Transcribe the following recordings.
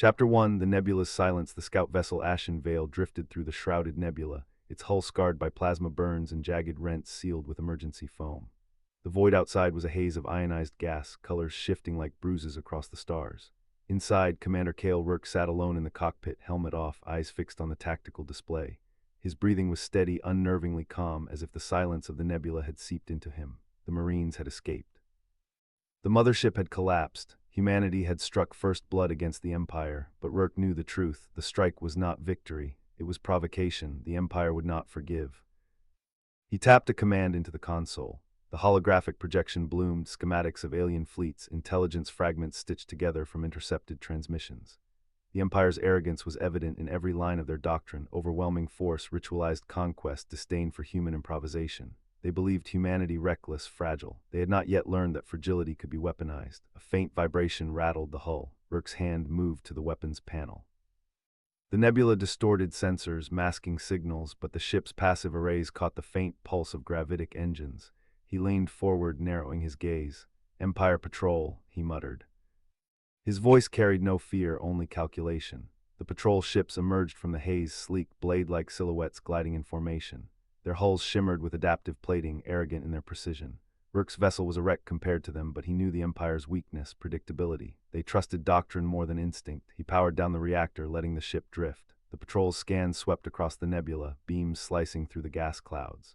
Chapter 1: The Nebula's Silence. The scout vessel Ashen Veil drifted through the Shrouded Nebula, its hull scarred by plasma burns and jagged rents sealed with emergency foam. The void outside was a haze of ionized gas, colors shifting like bruises across the stars. Inside, Commander Cale Rourke sat alone in the cockpit, helmet off, eyes fixed on the tactical display. His breathing was steady, unnervingly calm, as if the silence of the nebula had seeped into him. The Marines had escaped. The mothership had collapsed. Humanity had struck first blood against the Empire, but Rourke knew the truth. The strike was not victory. It was provocation. The Empire would not forgive. He tapped a command into the console. The holographic projection bloomed, schematics of alien fleets, intelligence fragments stitched together from intercepted transmissions. The Empire's arrogance was evident in every line of their doctrine: overwhelming force, ritualized conquest, disdain for human improvisation. They believed humanity reckless, fragile. They had not yet learned that fragility could be weaponized. A faint vibration rattled the hull. Rourke's hand moved to the weapons panel. The nebula distorted sensors, masking signals, but the ship's passive arrays caught the faint pulse of gravitic engines. He leaned forward, narrowing his gaze. "Empire Patrol," he muttered. His voice carried no fear, only calculation. The patrol ships emerged from the haze, sleek, blade-like silhouettes gliding in formation. Their hulls shimmered with adaptive plating, arrogant in their precision. Rourke's vessel was a wreck compared to them, but he knew the Empire's weakness: predictability. They trusted doctrine more than instinct. He powered down the reactor, letting the ship drift. The patrol's scans swept across the nebula, beams slicing through the gas clouds.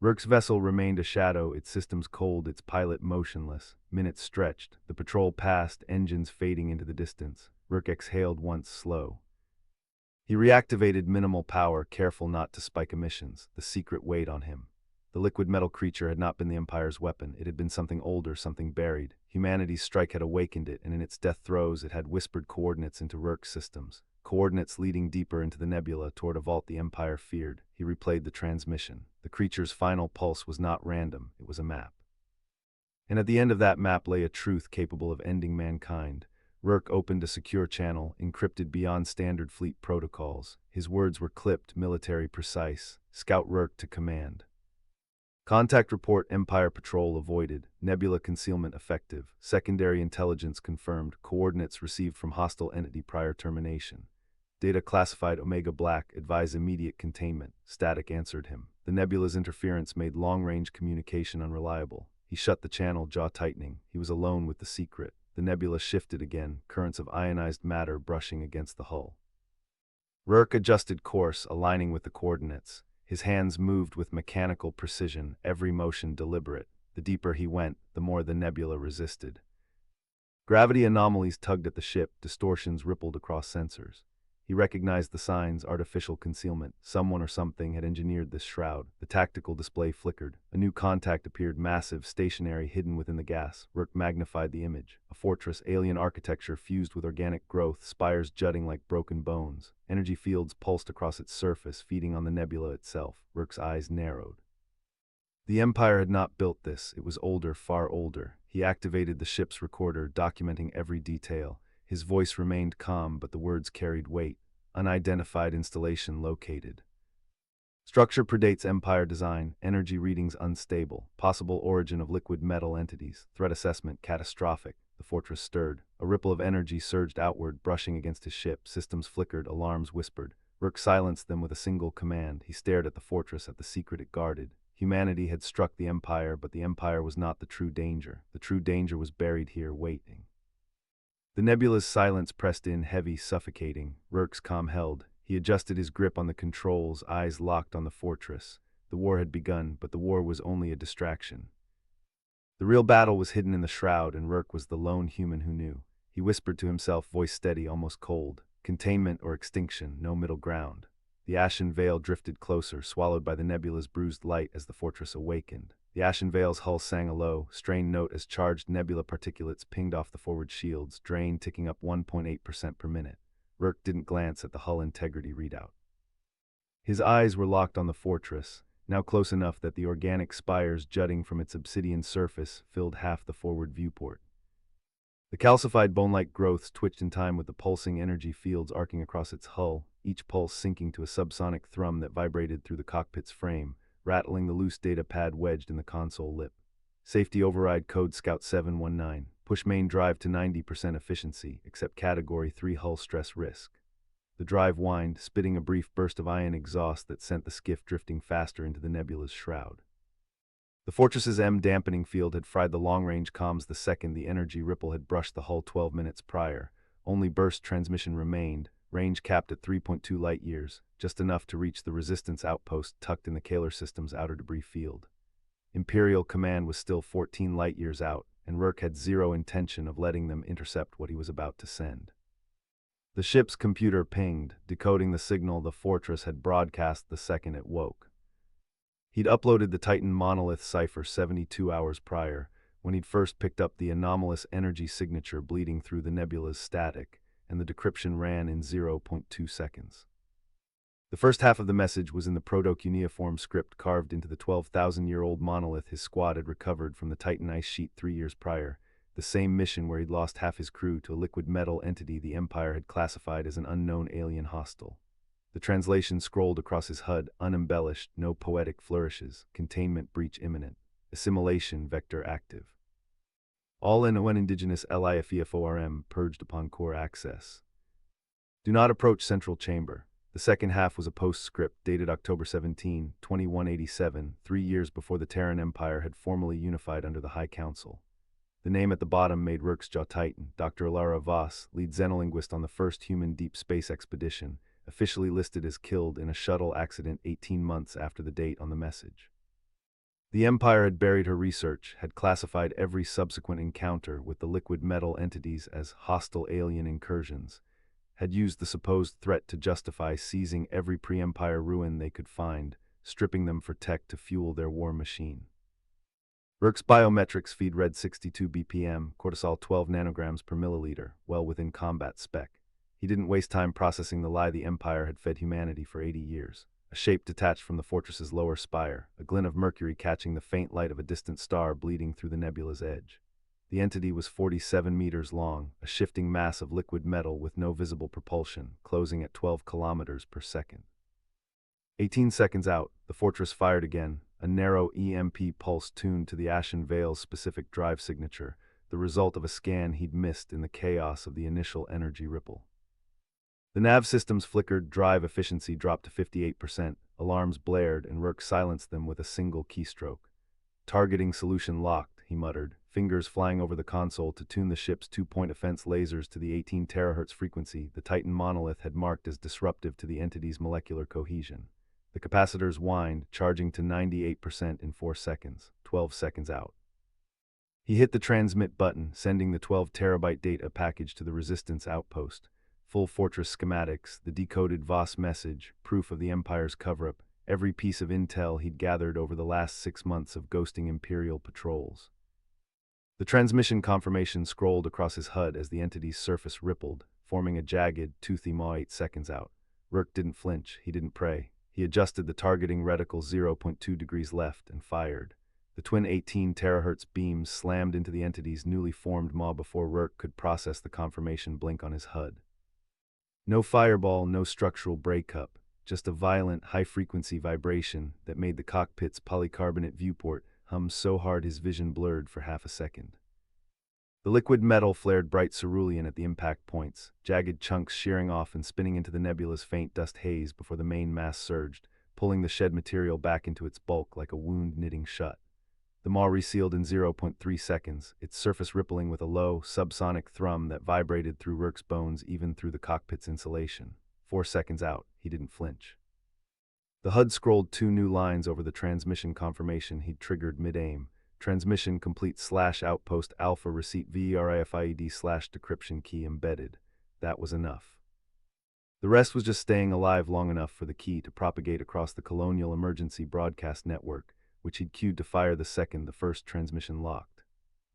Rourke's vessel remained a shadow, its systems cold, its pilot motionless. Minutes stretched. The patrol passed, engines fading into the distance. Rourke exhaled once, slow. He reactivated minimal power, careful not to spike emissions. The secret weighed on him. The liquid metal creature had not been the Empire's weapon. It had been something older, something buried. Humanity's strike had awakened it, and in its death throes it had whispered coordinates into Rourke's systems. Coordinates leading deeper into the nebula, toward a vault the Empire feared. He replayed the transmission. The creature's final pulse was not random, it was a map. And at the end of that map lay a truth capable of ending mankind. Rourke opened a secure channel, encrypted beyond standard fleet protocols. His words were clipped, military precise. Scout Rourke to command. Contact report: Empire Patrol avoided. Nebula concealment effective. Secondary intelligence confirmed. Coordinates received from hostile entity prior termination. Data classified Omega Black. Advise immediate containment. Static answered him. The nebula's interference made long-range communication unreliable. He shut the channel, jaw tightening. He was alone with the secret. The nebula shifted again, currents of ionized matter brushing against the hull. Rourke adjusted course, aligning with the coordinates. His hands moved with mechanical precision, every motion deliberate. The deeper he went, the more the nebula resisted. Gravity anomalies tugged at the ship, distortions rippled across sensors. He recognized the signs: artificial concealment. Someone or something had engineered this shroud. The tactical display flickered. A new contact appeared, massive, stationary, hidden within the gas. Rourke magnified the image. A fortress, alien architecture fused with organic growth, spires jutting like broken bones. Energy fields pulsed across its surface, feeding on the nebula itself. Rourke's eyes narrowed. The Empire had not built this. It was older, far older. He activated the ship's recorder, documenting every detail. His voice remained calm, but the words carried weight. Unidentified installation located. Structure predates Empire design. Energy readings unstable. Possible origin of liquid metal entities. Threat assessment catastrophic. The fortress stirred. A ripple of energy surged outward, brushing against his ship. Systems flickered, alarms whispered. Rourke silenced them with a single command. He stared at the fortress, at the secret it guarded. Humanity had struck the Empire, but the Empire was not the true danger. The true danger was buried here, waiting. The nebula's silence pressed in, heavy, suffocating. Rourke's calm held. He adjusted his grip on the controls, eyes locked on the fortress. The war had begun, but the war was only a distraction. The real battle was hidden in the shroud, and Rourke was the lone human who knew. He whispered to himself, voice steady, almost cold. Containment or extinction, no middle ground. The ashen veil drifted closer, swallowed by the nebula's bruised light as the fortress awakened. The ashen veil's hull sang a low, strained note as charged nebula particulates pinged off the forward shields, drain ticking up 1.8% per minute. Rourke didn't glance at the hull integrity readout. His eyes were locked on the fortress, now close enough that the organic spires jutting from its obsidian surface filled half the forward viewport. The calcified bone-like growths twitched in time with the pulsing energy fields arcing across its hull, each pulse sinking to a subsonic thrum that vibrated through the cockpit's frame, rattling the loose data pad wedged in the console lip. Safety override code Scout 719. Push main drive to 90% efficiency, except Category 3 hull stress risk. The drive whined, spitting a brief burst of ion exhaust that sent the skiff drifting faster into the nebula's shroud. The Fortress's M dampening field had fried the long-range comms the second the energy ripple had brushed the hull 12 minutes prior. Only burst transmission remained, range capped at 3.2 light-years, just enough to reach the resistance outpost tucked in the Kaler system's outer debris field. Imperial command was still 14 light-years out, and Rourke had zero intention of letting them intercept what he was about to send. The ship's computer pinged, decoding the signal the Fortress had broadcast the second it woke. He'd uploaded the Titan monolith cipher 72 hours prior, when he'd first picked up the anomalous energy signature bleeding through the nebula's static, and the decryption ran in 0.2 seconds. The first half of the message was in the proto-cuneiform script carved into the 12,000-year-old monolith his squad had recovered from the Titan ice sheet 3 years prior, the same mission where he'd lost half his crew to a liquid metal entity the Empire had classified as an unknown alien hostile. The translation scrolled across his HUD, unembellished, no poetic flourishes, containment breach imminent, assimilation vector active. All NON indigenous LIFEFORM purged upon core access. Do not approach central chamber. The second half was a postscript dated October 17, 2187, 3 years before the Terran Empire had formally unified under the High Council. The name at the bottom made Rourke's jaw tighten. Dr. Alara Voss, lead xenolinguist on the first human deep space expedition, officially listed as killed in a shuttle accident 18 months after the date on the message. The Empire had buried her research, had classified every subsequent encounter with the liquid metal entities as hostile alien incursions, had used the supposed threat to justify seizing every pre-Empire ruin they could find, stripping them for tech to fuel their war machine. Rourke's biometrics feed read 62 BPM, cortisol 12 nanograms per milliliter, well within combat spec. He didn't waste time processing the lie the Empire had fed humanity for 80 years. A shape detached from the Fortress's lower spire, a glint of mercury catching the faint light of a distant star bleeding through the nebula's edge. The entity was 47 meters long, a shifting mass of liquid metal with no visible propulsion, closing at 12 kilometers per second. 18 seconds out, the Fortress fired again, a narrow EMP pulse tuned to the Ashen Veil's specific drive signature, the result of a scan he'd missed in the chaos of the initial energy ripple. The nav systems flickered, drive efficiency dropped to 58%, alarms blared, and Rourke silenced them with a single keystroke. Targeting solution locked, he muttered, fingers flying over the console to tune the ship's two-point offense lasers to the 18 terahertz frequency the Titan monolith had marked as disruptive to the entity's molecular cohesion. The capacitors whined, charging to 98% in 4 seconds, 12 seconds out. He hit the transmit button, sending the 12 terabyte data package to the resistance outpost. Full Fortress schematics, the decoded Voss message, proof of the Empire's cover-up, every piece of intel he'd gathered over the last 6 months of ghosting Imperial patrols. The transmission confirmation scrolled across his HUD as the entity's surface rippled, forming a jagged, toothy maw 8 seconds out. Rourke didn't flinch, he didn't pray. He adjusted the targeting reticle 0.2 degrees left and fired. The twin 18 terahertz beams slammed into the entity's newly formed maw before Rourke could process the confirmation blink on his HUD. No fireball, no structural breakup, just a violent, high-frequency vibration that made the cockpit's polycarbonate viewport hum so hard his vision blurred for half a second. The liquid metal flared bright cerulean at the impact points, jagged chunks shearing off and spinning into the nebula's faint dust haze before the main mass surged, pulling the shed material back into its bulk like a wound knitting shut. The maw resealed in 0.3 seconds, its surface rippling with a low, subsonic thrum that vibrated through Rourke's bones even through the cockpit's insulation. 4 seconds out, he didn't flinch. The HUD scrolled 2 new lines over the transmission confirmation he'd triggered mid-aim. Transmission complete /outpost alpha receipt VRIFIED/decryption key embedded. That was enough. The rest was just staying alive long enough for the key to propagate across the Colonial Emergency Broadcast Network, which he'd cued to fire the second the first transmission locked.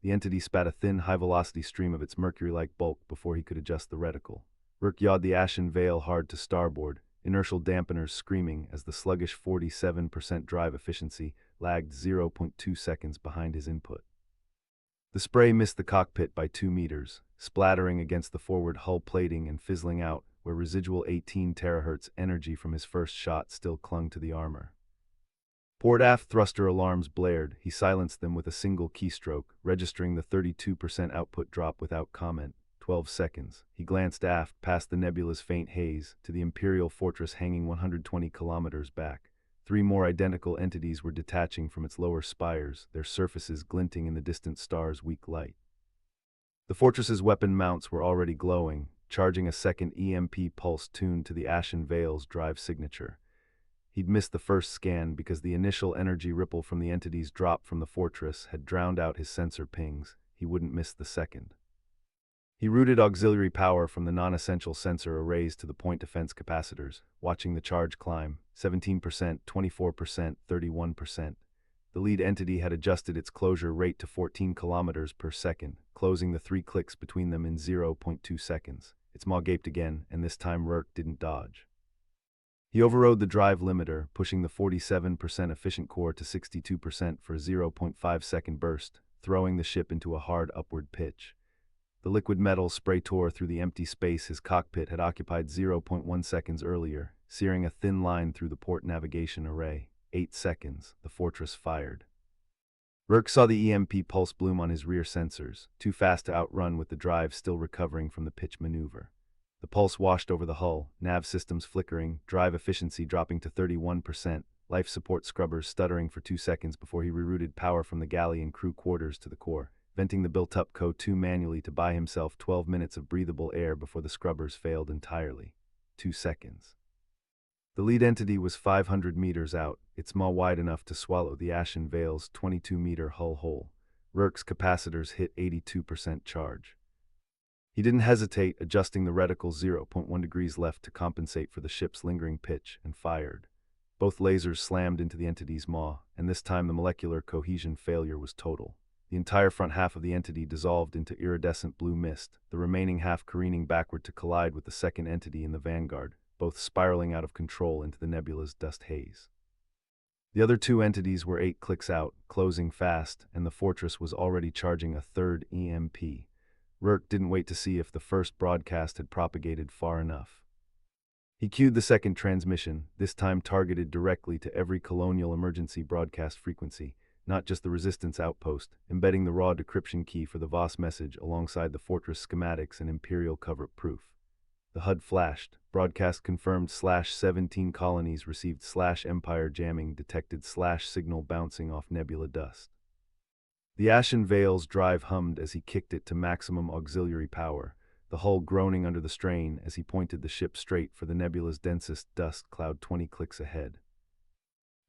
The entity spat a thin, high-velocity stream of its mercury-like bulk before he could adjust the reticle. Rourke yawed the Ashen Veil hard to starboard, inertial dampeners screaming as the sluggish 47% drive efficiency lagged 0.2 seconds behind his input. The spray missed the cockpit by 2 meters, splattering against the forward hull plating and fizzling out where residual 18 terahertz energy from his first shot still clung to the armor. Port aft thruster alarms blared. He silenced them with a single keystroke, registering the 32% output drop without comment. 12 seconds. He glanced aft, past the nebula's faint haze, to the Imperial fortress hanging 120 kilometers back. Three more identical entities were detaching from its lower spires, their surfaces glinting in the distant star's weak light. The fortress's weapon mounts were already glowing, charging a second EMP pulse tuned to the Ashen Veil's drive signature. He'd missed the first scan because the initial energy ripple from the entity's drop from the fortress had drowned out his sensor pings. He wouldn't miss the second. He routed auxiliary power from the non-essential sensor arrays to the point defense capacitors, watching the charge climb, 17%, 24%, 31%. The lead entity had adjusted its closure rate to 14 kilometers per second, closing the 3 clicks between them in 0.2 seconds. Its maw gaped again, and this time Rourke didn't dodge. He overrode the drive limiter, pushing the 47% efficient core to 62% for a 0.5-second burst, throwing the ship into a hard upward pitch. The liquid metal spray tore through the empty space his cockpit had occupied 0.1 seconds earlier, searing a thin line through the port navigation array. 8 seconds, the fortress fired. Rourke saw the EMP pulse bloom on his rear sensors, too fast to outrun with the drive still recovering from the pitch maneuver. The pulse washed over the hull, nav systems flickering, drive efficiency dropping to 31%, life support scrubbers stuttering for 2 seconds before he rerouted power from the galley and crew quarters to the core, venting the built-up CO2 manually to buy himself 12 minutes of breathable air before the scrubbers failed entirely. 2 seconds. The lead entity was 500 meters out, its maw wide enough to swallow the Ashen Veil's 22-meter hull hole. Rourke's capacitors hit 82% charge. He didn't hesitate, adjusting the reticle 0.1 degrees left to compensate for the ship's lingering pitch, and fired. Both lasers slammed into the entity's maw, and this time the molecular cohesion failure was total. The entire front half of the entity dissolved into iridescent blue mist, the remaining half careening backward to collide with the second entity in the vanguard, both spiraling out of control into the nebula's dust haze. The other two entities were 8 clicks out, closing fast, and the fortress was already charging a third EMP. Rourke didn't wait to see if the first broadcast had propagated far enough. He cued the second transmission, this time targeted directly to every colonial emergency broadcast frequency, not just the resistance outpost, embedding the raw decryption key for the VOS message alongside the fortress schematics and Imperial cover proof. The HUD flashed. Broadcast confirmed /17 colonies received /Empire jamming detected /signal bouncing off nebula dust. The Ashen Veil's drive hummed as he kicked it to maximum auxiliary power, the hull groaning under the strain as he pointed the ship straight for the nebula's densest dust cloud 20 clicks ahead.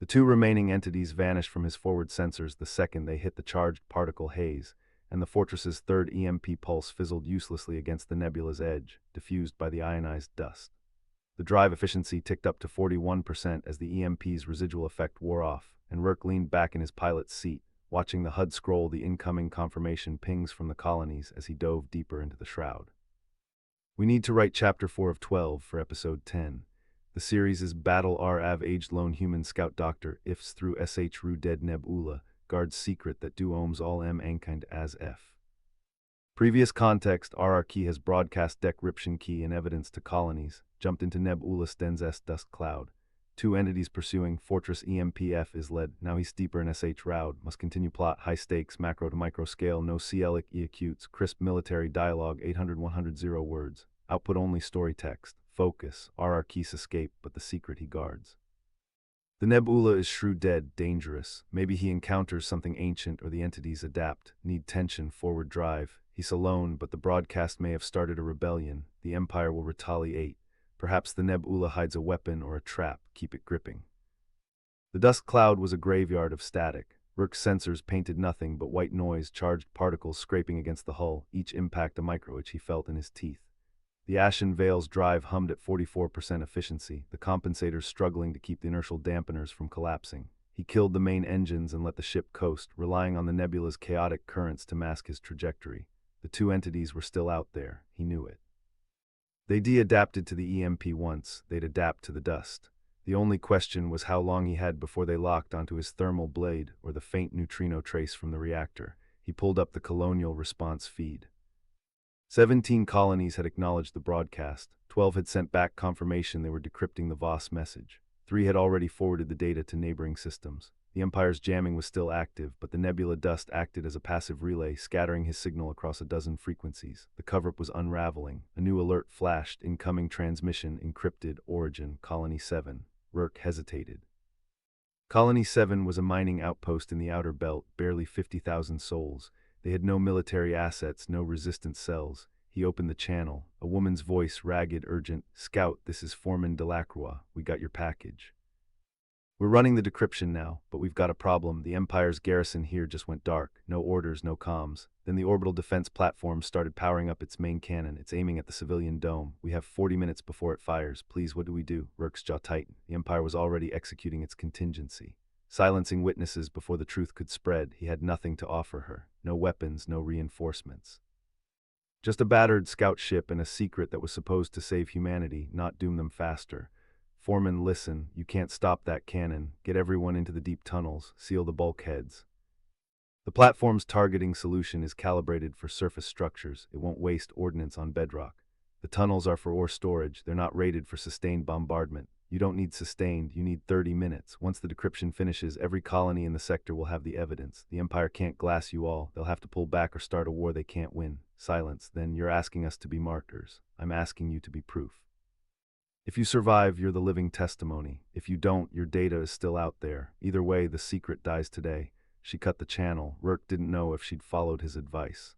The two remaining entities vanished from his forward sensors the second they hit the charged particle haze, and the fortress's third EMP pulse fizzled uselessly against the nebula's edge, diffused by the ionized dust. The drive efficiency ticked up to 41% as the EMP's residual effect wore off, and Rourke leaned back in his pilot's seat, watching the HUD scroll the incoming confirmation pings from the colonies as he dove deeper into the shroud. We need to write Chapter 4 of 12 for Episode 10. The series is Battle-Ravaged lone human scout doctor ifs through Shrouded Nebula, guards secret that do ohms all mankind ASF. Previous context: RR key has broadcast decryption key in evidence to colonies, jumped into nebulous densest dust cloud. Two entities pursuing Fortress EMPF is led, now he's deeper in SH route, must continue plot, high stakes, macro to micro scale, no CLic E-acutes, crisp military dialogue, 800-100 words, output only story text, focus, RR keys escape, but the secret he guards. The nebula is shrouded, dangerous, maybe he encounters something ancient or the entities adapt, need tension, forward drive, he's alone but the broadcast may have started a rebellion, the Empire will retaliate. Perhaps the nebula hides a weapon or a trap, keep it gripping. The dust cloud was a graveyard of static. Rourke's sensors painted nothing but white noise, charged particles scraping against the hull, each impact a micro-itch he felt in his teeth. The Ashen Veil's drive hummed at 44% efficiency, the compensators struggling to keep the inertial dampeners from collapsing. He killed the main engines and let the ship coast, relying on the nebula's chaotic currents to mask his trajectory. The two entities were still out there, he knew it. They de-adapted to the EMP once, they'd adapt to the dust. The only question was how long he had before they locked onto his thermal blade or the faint neutrino trace from the reactor. He pulled up the colonial response feed. 17 colonies had acknowledged the broadcast, 12 had sent back confirmation they were decrypting the VOS message. 3 had already forwarded the data to neighboring systems. The Empire's jamming was still active, but the nebula dust acted as a passive relay, scattering his signal across a dozen frequencies. The cover-up was unraveling. A new alert flashed: incoming transmission encrypted, origin, Colony 7. Rourke hesitated. Colony 7 was a mining outpost in the outer belt, barely 50,000 souls. They had no military assets, no resistance cells. He opened the channel. A woman's voice, ragged, urgent. "Scout, this is Foreman Delacroix. We got your package. We're running the decryption now, but we've got a problem. The Empire's garrison here just went dark. No orders, no comms." Then the orbital defense platform started powering up its main cannon. It's aiming at the civilian dome. "We have 40 minutes before it fires. Please, what do we do?" Rourke's jaw tightened. The Empire was already executing its contingency. Silencing witnesses before the truth could spread. He had nothing to offer her. No weapons, no reinforcements. Just a battered scout ship and a secret that was supposed to save humanity, not doom them faster. "Foreman, listen, you can't stop that cannon. Get everyone into the deep tunnels. Seal the bulkheads. The platform's targeting solution is calibrated for surface structures. It won't waste ordnance on bedrock. The tunnels are for ore storage. They're not rated for sustained bombardment. You don't need sustained, you need 30 minutes. Once the decryption finishes, every colony in the sector will have the evidence. The Empire can't glass you all. They'll have to pull back or start a war they can't win." Silence. "Then you're asking us to be martyrs. I'm asking you to be proof. If you survive, you're the living testimony. If you don't, your data is still out there. Either way, the secret dies today." She cut the channel. Rourke didn't know if she'd followed his advice.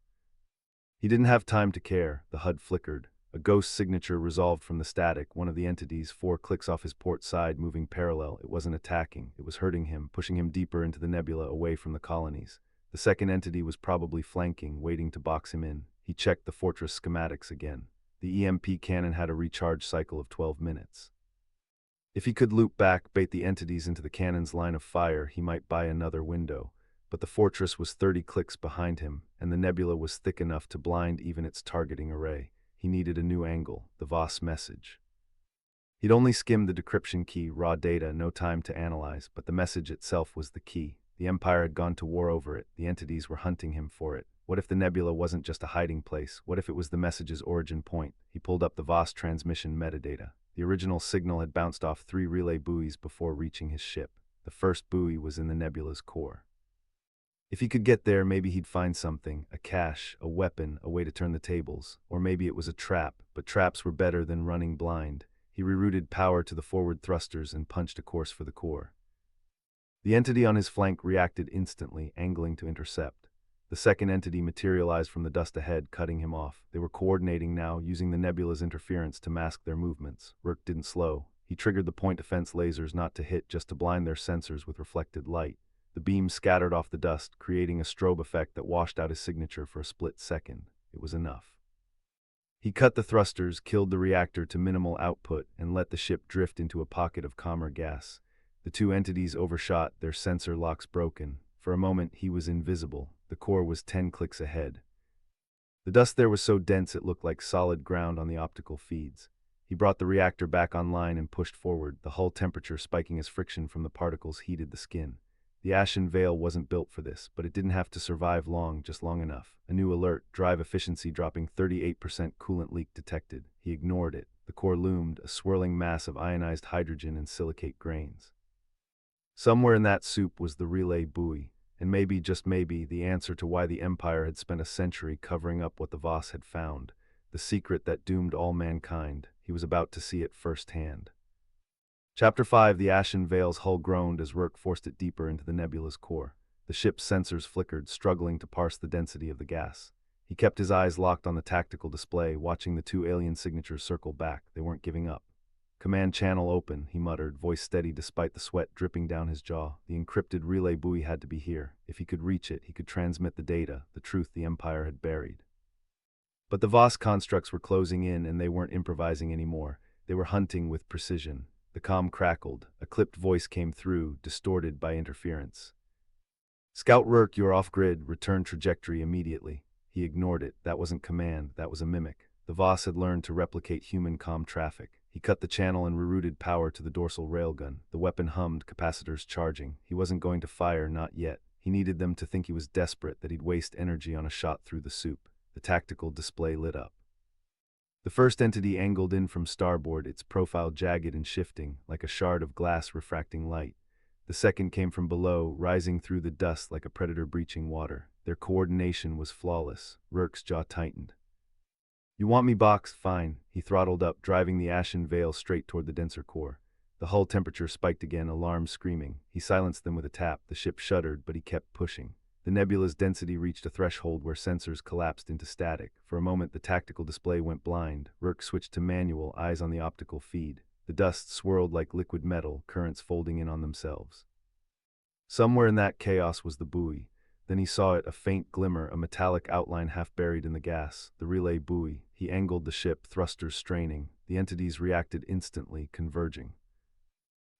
He didn't have time to care. The HUD flickered. A ghost signature resolved from the static. One of the entities, 4 clicks off his port side, moving parallel. It wasn't attacking. It was hurting him, pushing him deeper into the nebula, away from the colonies. The second entity was probably flanking, waiting to box him in. He checked the fortress schematics again. The EMP cannon had a recharge cycle of 12 minutes. If he could loop back, bait the entities into the cannon's line of fire, he might buy another window. But the fortress was 30 clicks behind him, and the nebula was thick enough to blind even its targeting array. He needed a new angle, the Voss message. He'd only skimmed the decryption key, raw data, no time to analyze, but the message itself was the key. The Empire had gone to war over it. The entities were hunting him for it. What if the nebula wasn't just a hiding place? What if it was the message's origin point? He pulled up the Voss transmission metadata. The original signal had bounced off 3 relay buoys before reaching his ship. The first buoy was in the nebula's core. If he could get there, maybe he'd find something, a cache, a weapon, a way to turn the tables. Or maybe it was a trap, but traps were better than running blind. He rerouted power to the forward thrusters and punched a course for the core. The entity on his flank reacted instantly, angling to intercept. The second entity materialized from the dust ahead, cutting him off. They were coordinating now, using the nebula's interference to mask their movements. Rourke didn't slow. He triggered the point defense lasers not to hit, just to blind their sensors with reflected light. The beams scattered off the dust, creating a strobe effect that washed out his signature for a split second. It was enough. He cut the thrusters, killed the reactor to minimal output, and let the ship drift into a pocket of calmer gas. The 2 entities overshot, their sensor locks broken. For a moment, he was invisible. The core was 10 clicks ahead. The dust there was so dense it looked like solid ground on the optical feeds. He brought the reactor back online and pushed forward, the hull temperature spiking as friction from the particles heated the skin. The ashen veil wasn't built for this, but it didn't have to survive long, just long enough. A new alert, drive efficiency dropping 38%, coolant leak detected. He ignored it. The core loomed, a swirling mass of ionized hydrogen and silicate grains. Somewhere in that soup was the relay buoy, and maybe, just maybe, the answer to why the Empire had spent a century covering up what the Voss had found. The secret that doomed all mankind. He was about to see it firsthand. Chapter 5. The ashen veil's hull groaned as Rourke forced it deeper into the nebula's core. The ship's sensors flickered, struggling to parse the density of the gas. He kept his eyes locked on the tactical display, watching the 2 alien signatures circle back. They weren't giving up. "Command channel open," he muttered, voice steady despite the sweat dripping down his jaw. The encrypted relay buoy had to be here. If he could reach it, he could transmit the data, the truth the Empire had buried. But the Voss constructs were closing in, and they weren't improvising anymore. They were hunting with precision. The comm crackled. A clipped voice came through, distorted by interference. "Scout Rourke, you're off-grid. Return trajectory immediately." He ignored it. That wasn't command. That was a mimic. The Voss had learned to replicate human comm traffic. He cut the channel and rerouted power to the dorsal railgun. The weapon hummed, capacitors charging. He wasn't going to fire, not yet. He needed them to think he was desperate, that he'd waste energy on a shot through the soup. The tactical display lit up. The first entity angled in from starboard, its profile jagged and shifting, like a shard of glass refracting light. The second came from below, rising through the dust like a predator breaching water. Their coordination was flawless. Rourke's jaw tightened. You want me boxed? Fine. He throttled up, driving the ashen veil straight toward the denser core. The hull temperature spiked again, alarm screaming. He silenced them with a tap. The ship shuddered, but he kept pushing. The nebula's density reached a threshold where sensors collapsed into static. For a moment, the tactical display went blind. Rourke switched to manual, eyes on the optical feed. The dust swirled like liquid metal, currents folding in on themselves. Somewhere in that chaos was the buoy. Then he saw it, a faint glimmer, a metallic outline half buried in the gas. The relay buoy. He angled the ship, thrusters straining. The entities reacted instantly, converging.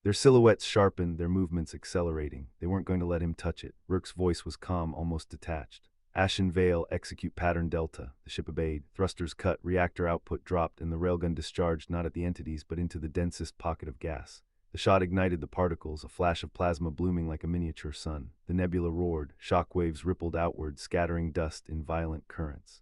Their silhouettes sharpened, their movements accelerating. They weren't going to let him touch it. Rourke's voice was calm, almost detached. Ashen veil, execute pattern delta. The ship obeyed. Thrusters cut, reactor output dropped, and the railgun discharged not at the entities but into the densest pocket of gas. The shot ignited the particles, a flash of plasma blooming like a miniature sun. The nebula roared, shock waves rippled outward, scattering dust in violent currents.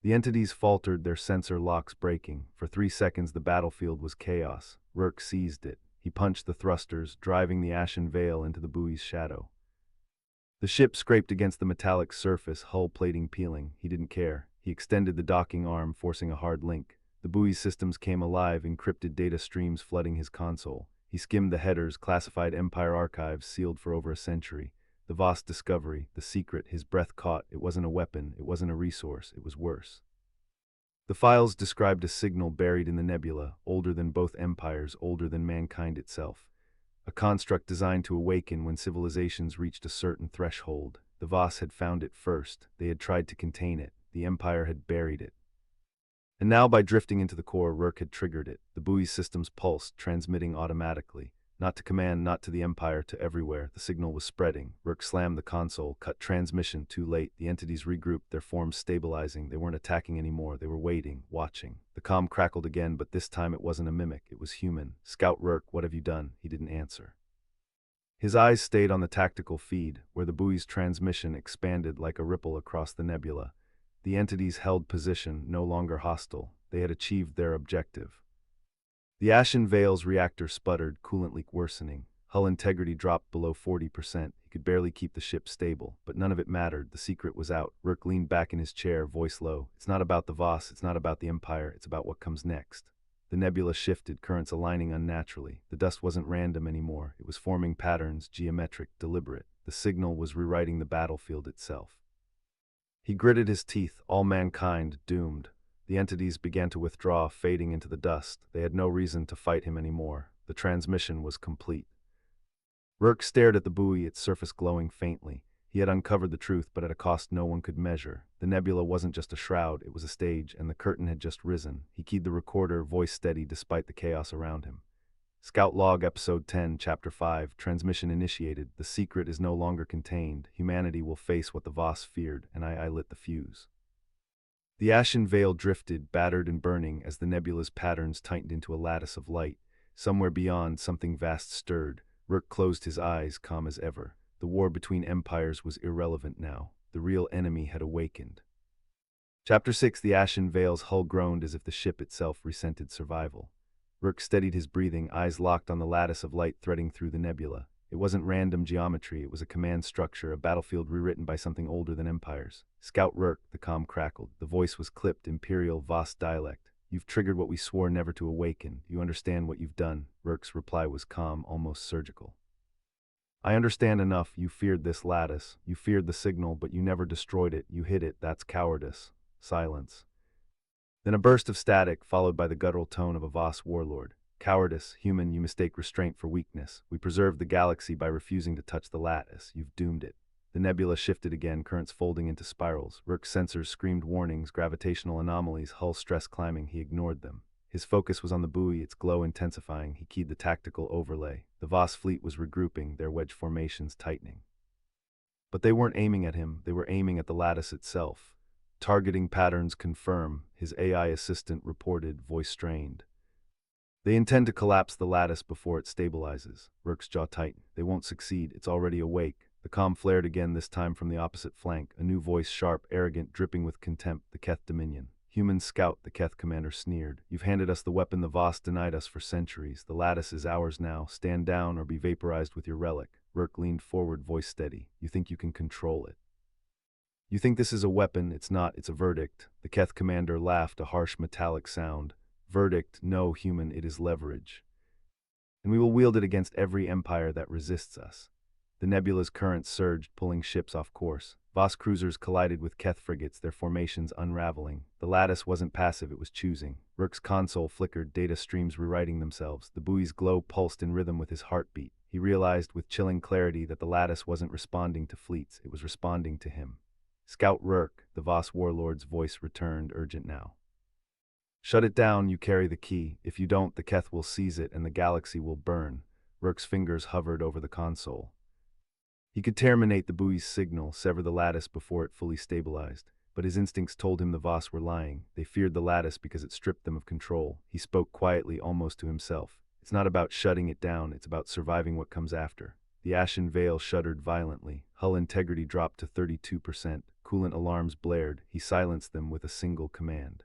The entities faltered, their sensor locks breaking. For 3 seconds the battlefield was chaos. Rourke seized it. He punched the thrusters, driving the ashen veil into the buoy's shadow. The ship scraped against the metallic surface, hull plating peeling. He didn't care. He extended the docking arm, forcing a hard link. The buoy's systems came alive, encrypted data streams flooding his console. He skimmed the headers, classified Empire archives sealed for over a century. The vast discovery, the secret, his breath caught. It wasn't a weapon, it wasn't a resource, it was worse. The files described a signal buried in the nebula, older than both empires, older than mankind itself. A construct designed to awaken when civilizations reached a certain threshold. The Voss had found it first. They had tried to contain it. The Empire had buried it. And now, by drifting into the core, Rourke had triggered it. The buoy systems pulsed, transmitting automatically. Not to command, not to the Empire, to everywhere. The signal was spreading. Rourke slammed the console, cut transmission too late. The entities regrouped, their forms stabilizing. They weren't attacking anymore. They were waiting, watching. The comm crackled again, but this time it wasn't a mimic. It was human. Scout Rourke, what have you done? He didn't answer. His eyes stayed on the tactical feed, where the buoy's transmission expanded like a ripple across the nebula. The entities held position, no longer hostile. They had achieved their objective. The Ashen Veil's reactor sputtered, coolant leak worsening. Hull integrity dropped below 40%. He could barely keep the ship stable, but none of it mattered. The secret was out. Rourke leaned back in his chair, voice low. It's not about the Voss, it's not about the Empire, it's about what comes next. The nebula shifted, currents aligning unnaturally. The dust wasn't random anymore. It was forming patterns, geometric, deliberate. The signal was rewriting the battlefield itself. He gritted his teeth, all mankind doomed. The entities began to withdraw, fading into the dust. They had no reason to fight him anymore. The transmission was complete. Rourke stared at the buoy, its surface glowing faintly. He had uncovered the truth, but at a cost no one could measure. The nebula wasn't just a shroud, it was a stage, and the curtain had just risen. He keyed the recorder, voice steady despite the chaos around him. Scout Log, Episode 10, Chapter 5, Transmission initiated. The secret is no longer contained. Humanity will face what the Voss feared, and I lit the fuse. The ashen veil drifted, battered and burning, as the nebula's patterns tightened into a lattice of light. Somewhere beyond, something vast stirred. Rourke closed his eyes, calm as ever. The war between empires was irrelevant now. The real enemy had awakened. Chapter 6, The Ashen Veil's hull groaned as if the ship itself resented survival. Rourke steadied his breathing, eyes locked on the lattice of light threading through the nebula. It wasn't random geometry, it was a command structure, a battlefield rewritten by something older than empires. Scout Rourke, the comm crackled. The voice was clipped, imperial Voss dialect. You've triggered what we swore never to awaken. You understand what you've done. Rourke's reply was calm, almost surgical. I understand enough. You feared this lattice. You feared the signal, but you never destroyed it. You hid it. That's cowardice. Silence. Then a burst of static, followed by the guttural tone of a Voss warlord. Cowardice, human, you mistake restraint for weakness. We preserved the galaxy by refusing to touch the lattice. You've doomed it. The nebula shifted again, currents folding into spirals. Rourke's sensors screamed warnings, gravitational anomalies, hull stress climbing. He ignored them. His focus was on the buoy, its glow intensifying. He keyed the tactical overlay. The Voss fleet was regrouping, their wedge formations tightening. But they weren't aiming at him, they were aiming at the lattice itself. Targeting patterns confirm, his AI assistant reported, voice strained. They intend to collapse the lattice before it stabilizes. Rourke's jaw tightened. They won't succeed, it's already awake. The comm flared again, this time from the opposite flank. A new voice, sharp, arrogant, dripping with contempt. The Keth Dominion. Human scout, the Keth commander sneered. You've handed us the weapon the Voss denied us for centuries. The lattice is ours now. Stand down or be vaporized with your relic. Rourke leaned forward, voice steady. You think you can control it? You think this is a weapon? It's not, it's a verdict. The Keth commander laughed, a harsh metallic sound. Verdict, no, human, it is leverage. And we will wield it against every empire that resists us. The nebula's currents surged, pulling ships off course. Voss cruisers collided with Keth frigates, their formations unraveling. The lattice wasn't passive, it was choosing. Rourke's console flickered, data streams rewriting themselves. The buoy's glow pulsed in rhythm with his heartbeat. He realized with chilling clarity that the lattice wasn't responding to fleets, it was responding to him. Scout Rourke, the Voss warlord's voice returned, urgent now. Shut it down, you carry the key. If you don't, the Keth will seize it and the galaxy will burn. Rourke's fingers hovered over the console. He could terminate the buoy's signal, sever the lattice before it fully stabilized. But his instincts told him the Voss were lying. They feared the lattice because it stripped them of control. He spoke quietly, almost to himself. It's not about shutting it down, it's about surviving what comes after. The ashen veil shuddered violently. Hull integrity dropped to 32%. Coolant alarms blared. He silenced them with a single command.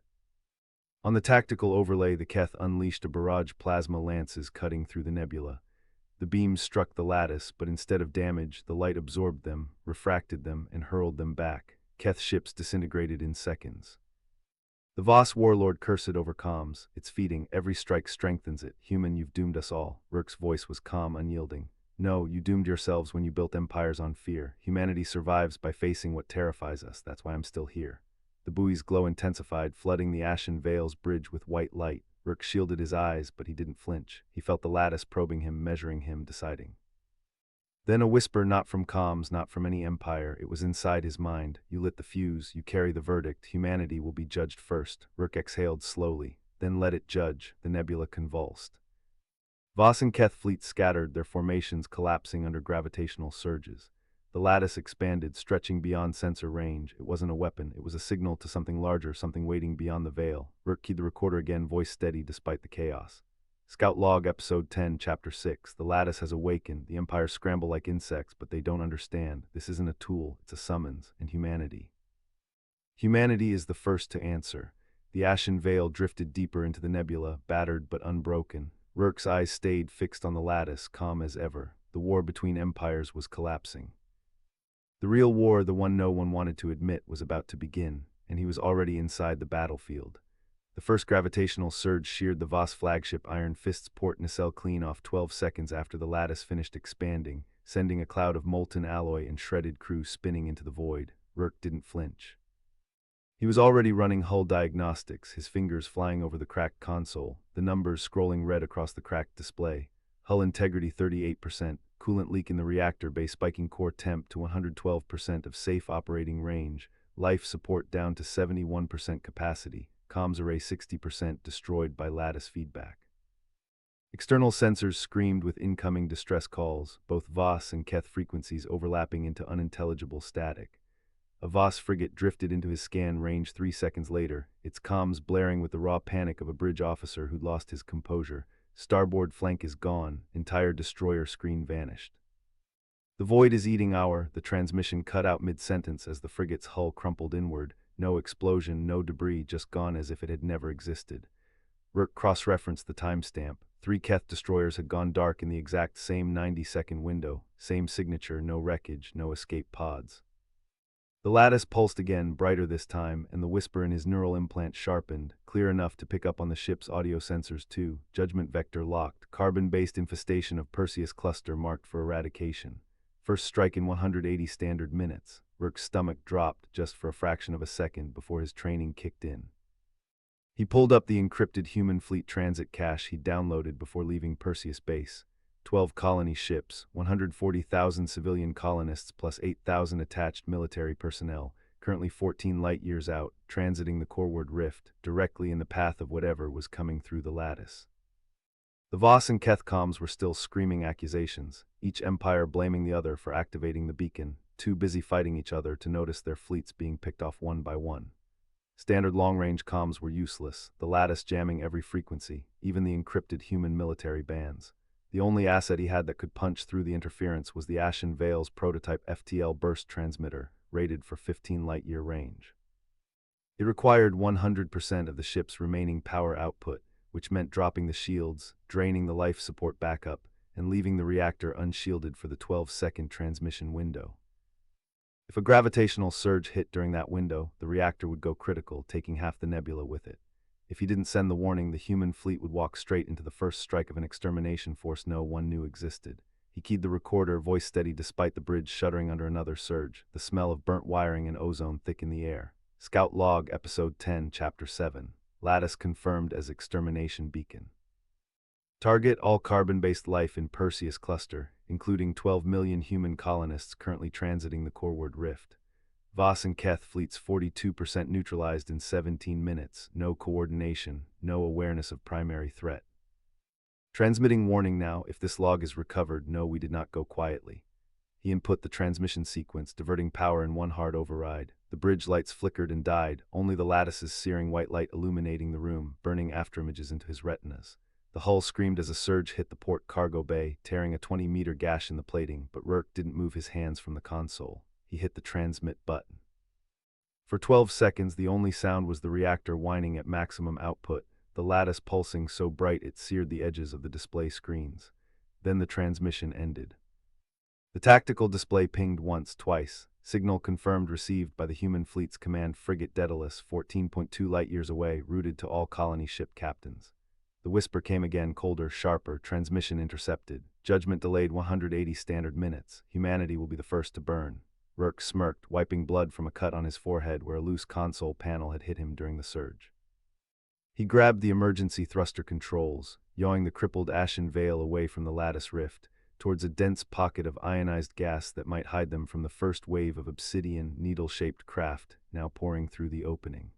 On the tactical overlay, the Keth unleashed a barrage plasma lances cutting through the nebula. The beams struck the lattice, but instead of damage, the light absorbed them, refracted them, and hurled them back. Keth ships disintegrated in seconds. The Voss warlord cursed over comms. It's feeding. Every strike strengthens it. Human, you've doomed us all. Rourke's voice was calm, unyielding. No, you doomed yourselves when you built empires on fear. Humanity survives by facing what terrifies us. That's why I'm still here. The buoy's glow intensified, flooding the ashen veil's bridge with white light. Rourke shielded his eyes, but he didn't flinch. He felt the lattice probing him, measuring him, deciding. Then a whisper, not from comms, not from any empire. It was inside his mind. You lit the fuse. You carry the verdict. Humanity will be judged first. Rourke exhaled slowly. Then let it judge. The nebula convulsed. Voss and Keth fleets scattered, their formations collapsing under gravitational surges. The lattice expanded, stretching beyond sensor range. It wasn't a weapon, it was a signal to something larger, something waiting beyond the veil. Rourke keyed the recorder again, voice steady despite the chaos. Scout Log, Episode 10, Chapter 6. The lattice has awakened. The Empire scramble like insects, but they don't understand. This isn't a tool, it's a summons, and humanity. Humanity is the first to answer. The ashen veil drifted deeper into the nebula, battered but unbroken. Rourke's eyes stayed fixed on the lattice, calm as ever. The war between empires was collapsing. The real war, the one no one wanted to admit, was about to begin, and he was already inside the battlefield. The first gravitational surge sheared the Voss flagship Iron Fist's port nacelle clean off 12 seconds after the lattice finished expanding, sending a cloud of molten alloy and shredded crew spinning into the void. Rourke didn't flinch. He was already running hull diagnostics, his fingers flying over the cracked console, the numbers scrolling red across the cracked display. Hull integrity 38%, coolant leak in the reactor bay spiking core temp to 112% of safe operating range, life support down to 71% capacity, comms array 60% destroyed by lattice feedback. External sensors screamed with incoming distress calls, both Voss and Keth frequencies overlapping into unintelligible static. A Voss frigate drifted into his scan range 3 seconds later, its comms blaring with the raw panic of a bridge officer who'd lost his composure. Starboard flank is gone, entire destroyer screen vanished. The void is eating the transmission cut out mid-sentence as the frigate's hull crumpled inward. No explosion, no debris, just gone as if it had never existed. Rourke cross-referenced the timestamp. 3 Keth destroyers had gone dark in the exact same 90-second window, same signature, no wreckage, no escape pods. The lattice pulsed again, brighter this time, and the whisper in his neural implant sharpened, clear enough to pick up on the ship's audio sensors too. Judgment vector locked, carbon-based infestation of Perseus cluster marked for eradication. First strike in 180 standard minutes. Rourke's stomach dropped just for a fraction of a second before his training kicked in. He pulled up the encrypted human fleet transit cache he'd downloaded before leaving Perseus base. 12 colony ships, 140,000 civilian colonists plus 8,000 attached military personnel, currently 14 light-years out, transiting the Coreward Rift, directly in the path of whatever was coming through the lattice. The Voss and Keth comms were still screaming accusations, each empire blaming the other for activating the beacon, too busy fighting each other to notice their fleets being picked off one by one. Standard long-range comms were useless, the lattice jamming every frequency, even the encrypted human military bands. The only asset he had that could punch through the interference was the Ashen Veil's prototype FTL burst transmitter, rated for 15 light-year range. It required 100% of the ship's remaining power output, which meant dropping the shields, draining the life support backup, and leaving the reactor unshielded for the 12-second transmission window. If a gravitational surge hit during that window, the reactor would go critical, taking half the nebula with it. If he didn't send the warning, the human fleet would walk straight into the first strike of an extermination force no one knew existed. He keyed the recorder, voice steady despite the bridge shuddering under another surge. The smell of burnt wiring and ozone thick in the air. Scout Log, Episode 10, Chapter 7. Lattice confirmed as extermination beacon. Target all carbon-based life in Perseus cluster, including 12 million human colonists currently transiting the Coreward Rift. Voss and Keth fleets 42% neutralized in 17 minutes, no coordination, no awareness of primary threat. Transmitting warning now, if this log is recovered, no, we did not go quietly. He input the transmission sequence, diverting power in one hard override. The bridge lights flickered and died, only the lattice's searing white light illuminating the room, burning afterimages into his retinas. The hull screamed as a surge hit the port cargo bay, tearing a 20-meter gash in the plating, but Rourke didn't move his hands from the console. He hit the transmit button. For 12 seconds, the only sound was the reactor whining at maximum output, the lattice pulsing so bright it seared the edges of the display screens. Then the transmission ended. The tactical display pinged once, twice. Signal confirmed received by the human fleet's command frigate Daedalus, 14.2 light-years away, routed to all colony ship captains. The whisper came again, colder, sharper, transmission intercepted. Judgment delayed 180 standard minutes. Humanity will be the first to burn. Rourke smirked, wiping blood from a cut on his forehead where a loose console panel had hit him during the surge. He grabbed the emergency thruster controls, yawing the crippled ashen veil away from the lattice rift, towards a dense pocket of ionized gas that might hide them from the first wave of obsidian, needle-shaped craft now pouring through the opening.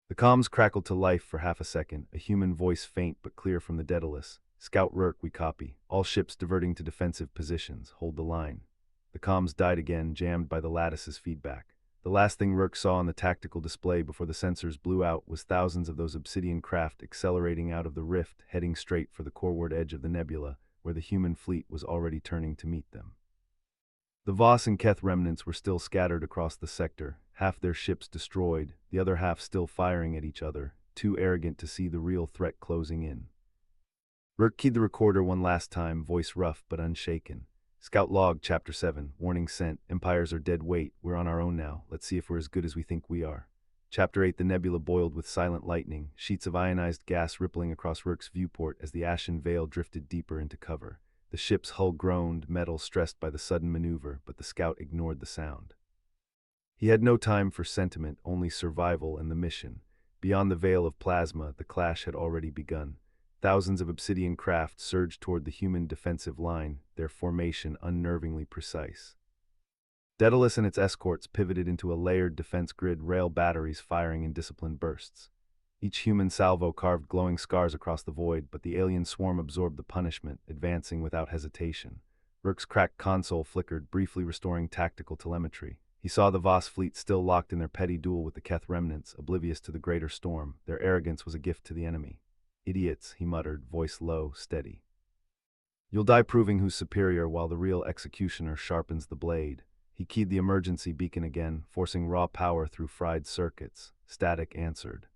The comms crackled to life for half a second, a human voice faint but clear from the Daedalus. Scout Rourke, we copy. All ships diverting to defensive positions. Hold the line. The comms died again, jammed by the lattice's feedback. The last thing Rourke saw on the tactical display before the sensors blew out was thousands of those obsidian craft accelerating out of the rift, heading straight for the coreward edge of the nebula, where the human fleet was already turning to meet them. The Voss and Keth remnants were still scattered across the sector, half their ships destroyed, the other half still firing at each other, too arrogant to see the real threat closing in. Rourke keyed the recorder one last time, voice rough but unshaken. Scout Log, Chapter 7, warning sent, empires are dead weight, we're on our own now, let's see if we're as good as we think we are. Chapter 8, the nebula boiled with silent lightning, sheets of ionized gas rippling across Rourke's viewport as the ashen veil drifted deeper into cover. The ship's hull groaned, metal stressed by the sudden maneuver, but the scout ignored the sound. He had no time for sentiment, only survival and the mission. Beyond the veil of plasma, the clash had already begun. Thousands of obsidian craft surged toward the human defensive line, their formation unnervingly precise. Daedalus and its escorts pivoted into a layered defense grid, rail batteries firing in disciplined bursts. Each human salvo carved glowing scars across the void, but the alien swarm absorbed the punishment, advancing without hesitation. Rourke's cracked console flickered, briefly restoring tactical telemetry. He saw the Voss fleet still locked in their petty duel with the Keth remnants, oblivious to the greater storm. Their arrogance was a gift to the enemy. Idiots, he muttered, voice low, steady. You'll die proving who's superior while the real executioner sharpens the blade. He keyed the emergency beacon again, forcing raw power through fried circuits. Static answered.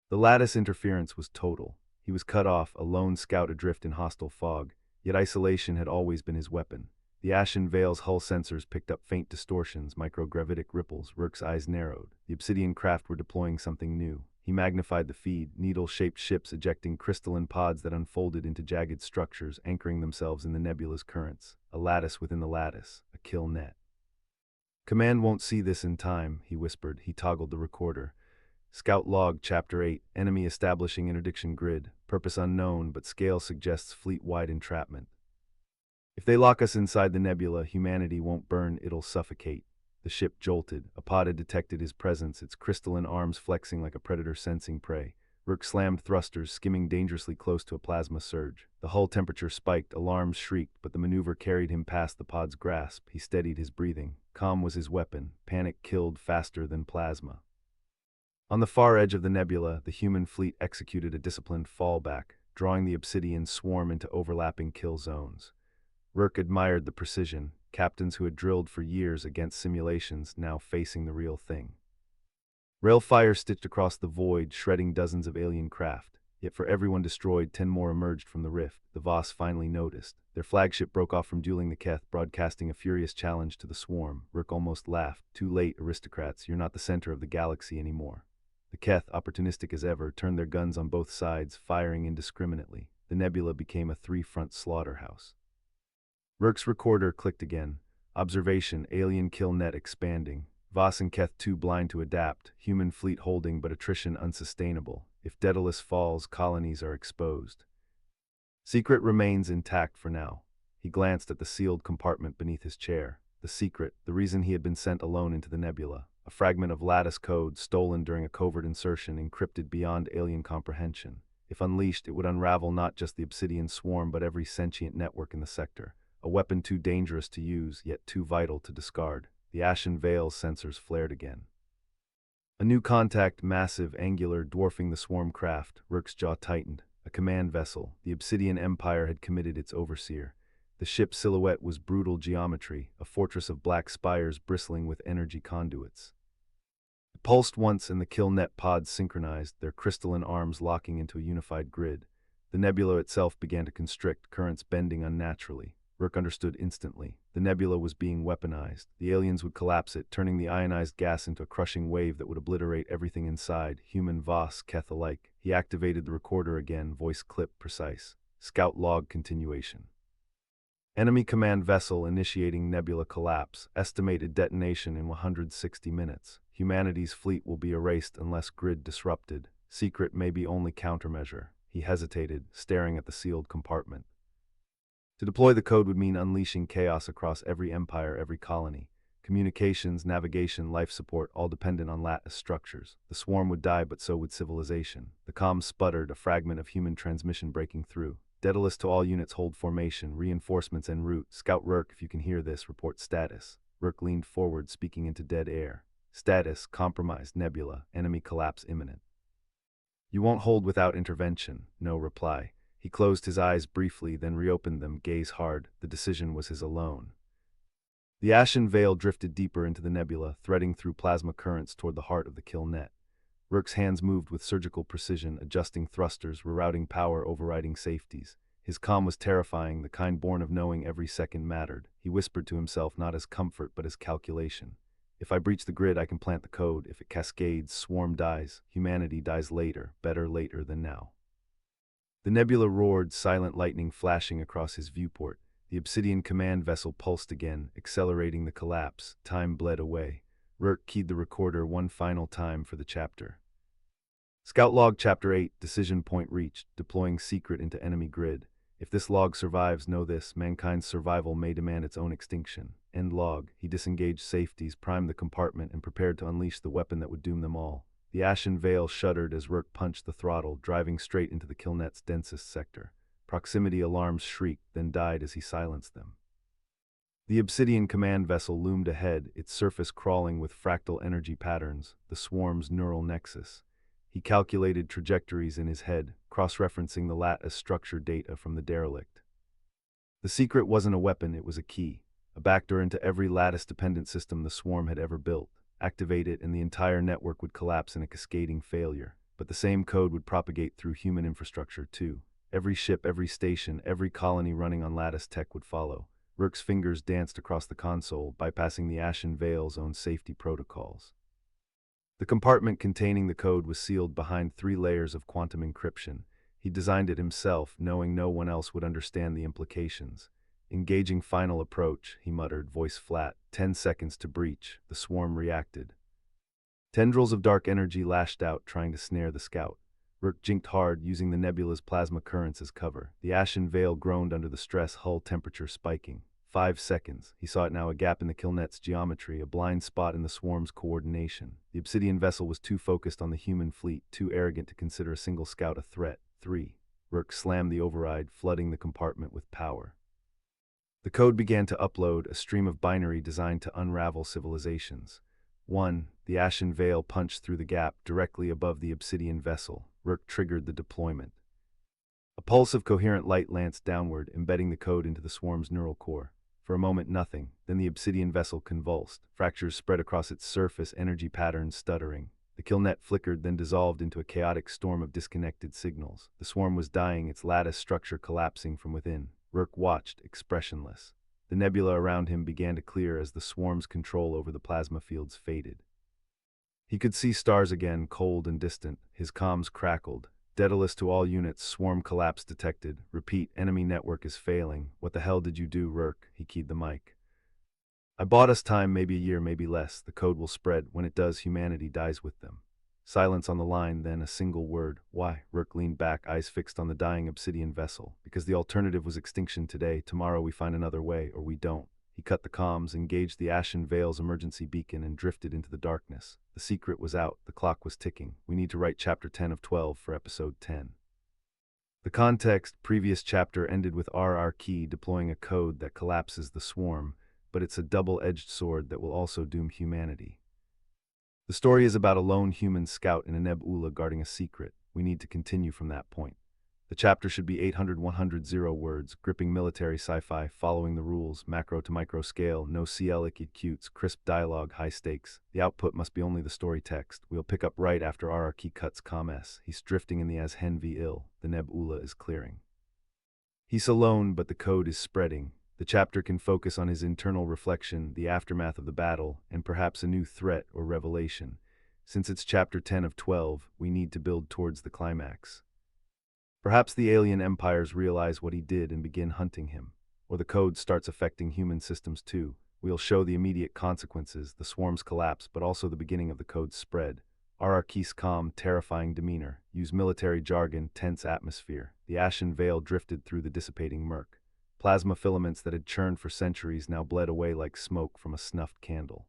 The lattice interference was total. He was cut off, a lone scout adrift in hostile fog, yet isolation had always been his weapon. The ashen veil's hull sensors picked up faint distortions, microgravitic ripples. Rourke's eyes narrowed. The obsidian craft were deploying something new. He magnified the feed, needle-shaped ships ejecting crystalline pods that unfolded into jagged structures, anchoring themselves in the nebula's currents. A lattice within the lattice, a kill net. Command won't see this in time, he whispered. He toggled the recorder. Scout Log, Chapter 8, enemy establishing interdiction grid. Purpose unknown, but scale suggests fleet-wide entrapment. If they lock us inside the nebula, humanity won't burn, it'll suffocate. The ship jolted. A pod had detected his presence, its crystalline arms flexing like a predator sensing prey. Rourke slammed thrusters, skimming dangerously close to a plasma surge. The hull temperature spiked, alarms shrieked, but the maneuver carried him past the pod's grasp. He steadied his breathing. Calm was his weapon. Panic killed faster than plasma. On the far edge of the nebula, the human fleet executed a disciplined fallback, drawing the obsidian swarm into overlapping kill zones. Rourke admired the precision, captains who had drilled for years against simulations now facing the real thing. Rail fire stitched across the void, shredding dozens of alien craft. Yet for every one destroyed, 10 more emerged from the rift. The Voss finally noticed. Their flagship broke off from dueling the Keth, broadcasting a furious challenge to the swarm. Rook almost laughed. Too late, aristocrats. You're not the center of the galaxy anymore. The Keth, opportunistic as ever, turned their guns on both sides, firing indiscriminately. The nebula became a three-front slaughterhouse. Rook's recorder clicked again. Observation, alien kill net expanding. Voss and Keth too blind to adapt, human fleet holding but attrition unsustainable. If Daedalus falls, colonies are exposed. Secret remains intact for now. He glanced at the sealed compartment beneath his chair. The secret, the reason he had been sent alone into the nebula. A fragment of lattice code stolen during a covert insertion, encrypted beyond alien comprehension. If unleashed, it would unravel not just the obsidian swarm but every sentient network in the sector. A weapon too dangerous to use, yet too vital to discard. The Ashen Veil's sensors flared again. A new contact, massive, angular, dwarfing the swarm craft. Rook's jaw tightened. A command vessel. The Obsidian Empire had committed its overseer. The ship's silhouette was brutal geometry, a fortress of black spires bristling with energy conduits. It pulsed once and the kill net pods synchronized, their crystalline arms locking into a unified grid. The nebula itself began to constrict, currents bending unnaturally. Rook understood instantly. The nebula was being weaponized. The aliens would collapse it, turning the ionized gas into a crushing wave that would obliterate everything inside, human, Voss, Keth alike. He activated the recorder again, voice clip precise. Scout log continuation. Enemy command vessel initiating nebula collapse. Estimated detonation in 160 minutes. Humanity's fleet will be erased unless grid disrupted. Secret may be only countermeasure. He hesitated, staring at the sealed compartment. To deploy the code would mean unleashing chaos across every empire, every colony. Communications, navigation, life support, all dependent on lattice structures. The swarm would die, but so would civilization. The comms sputtered, a fragment of human transmission breaking through. Daedalus to all units, hold formation, reinforcements en route. Scout Rook, if you can hear this, report status. Rook leaned forward, speaking into dead air. Status, compromised, nebula, enemy collapse imminent. You won't hold without intervention. No reply. He closed his eyes briefly, then reopened them, gaze hard. The decision was his alone. The Ashen Veil drifted deeper into the nebula, threading through plasma currents toward the heart of the kill net. Rook's hands moved with surgical precision, adjusting thrusters, rerouting power, overriding safeties. His calm was terrifying, the kind born of knowing every second mattered. He whispered to himself, not as comfort, but as calculation. If I breach the grid, I can plant the code. If it cascades, swarm dies. Humanity dies later, better later than now. The nebula roared, silent lightning flashing across his viewport. The Obsidian command vessel pulsed again, accelerating the collapse. Time bled away. Rook keyed the recorder one final time for the chapter. Scout log Chapter 8, decision point reached, deploying secret into enemy grid. If this log survives, know this, mankind's survival may demand its own extinction. End log. He disengaged safeties, primed the compartment, and prepared to unleash the weapon that would doom them all. The Ashen Veil shuddered as Rook punched the throttle, driving straight into the killnet's densest sector. Proximity alarms shrieked, then died as he silenced them. The Obsidian command vessel loomed ahead, its surface crawling with fractal energy patterns, the swarm's neural nexus. He calculated trajectories in his head, cross-referencing the lattice structure data from the derelict. The secret wasn't a weapon, it was a key, a backdoor into every lattice-dependent system the swarm had ever built. Activate it and the entire network would collapse in a cascading failure. But the same code would propagate through human infrastructure too. Every ship, every station, every colony running on lattice tech would follow. Rook's fingers danced across the console, bypassing the Ashen Veil's own safety protocols. The compartment containing the code was sealed behind 3 layers of quantum encryption. He designed it himself, knowing no one else would understand the implications. Engaging final approach, he muttered, voice flat. 10 seconds to breach. The swarm reacted. Tendrils of dark energy lashed out, trying to snare the scout. Rook jinked hard, using the nebula's plasma currents as cover. The Ashen Veil groaned under the stress, hull temperature spiking. 5 seconds. He saw it now, a gap in the killnet's geometry, a blind spot in the swarm's coordination. The Obsidian vessel was too focused on the human fleet, too arrogant to consider a single scout a threat. 3. Rook slammed the override, flooding the compartment with power. The code began to upload, a stream of binary designed to unravel civilizations. 1. The Ashen Veil punched through the gap, directly above the Obsidian vessel. Rook triggered the deployment. A pulse of coherent light lanced downward, embedding the code into the swarm's neural core. For a moment, nothing. Then the Obsidian vessel convulsed. Fractures spread across its surface, energy patterns stuttering. The kill net flickered, then dissolved into a chaotic storm of disconnected signals. The swarm was dying, its lattice structure collapsing from within. Rourke watched, expressionless. The nebula around him began to clear as the swarm's control over the plasma fields faded. He could see stars again, cold and distant. His comms crackled. Daedalus to all units, swarm collapse detected. Repeat, enemy network is failing. What the hell did you do, Rourke? He keyed the mic. I bought us time, maybe a year, maybe less. The code will spread. When it does, humanity dies with them. Silence on the line, then a single word. Why? Rourke leaned back, eyes fixed on the dying obsidian vessel. Because the alternative was extinction today. Tomorrow we find another way, or we don't. He cut the comms, engaged the Ashen Vale's emergency beacon, and drifted into the darkness. The secret was out. The clock was ticking. We need to write Chapter 10 of 12 for Episode 10. The context, previous chapter ended with RR Key deploying a code that collapses the swarm, but it's a double-edged sword that will also doom humanity. The story is about a lone human scout in a nebula guarding a secret. We need to continue from that point. The chapter should be 800-100 words, gripping military sci-fi, following the rules, macro to micro scale, no CL cutes, crisp dialogue, high stakes. The output must be only the story text. We'll pick up right after RRK cuts com-s. He's drifting in the as hen v ill. The nebula is clearing. He's alone, but the code is spreading. The chapter can focus on his internal reflection, the aftermath of the battle, and perhaps a new threat or revelation. Since it's chapter 10 of 12, we need to build towards the climax. Perhaps the alien empires realize what he did and begin hunting him. Or the code starts affecting human systems too. We'll show the immediate consequences, the swarm's collapse, but also the beginning of the code's spread. RRK's calm, terrifying demeanor. Use military jargon, tense atmosphere. The Ashen Veil drifted through the dissipating murk. Plasma filaments that had churned for centuries now bled away like smoke from a snuffed candle.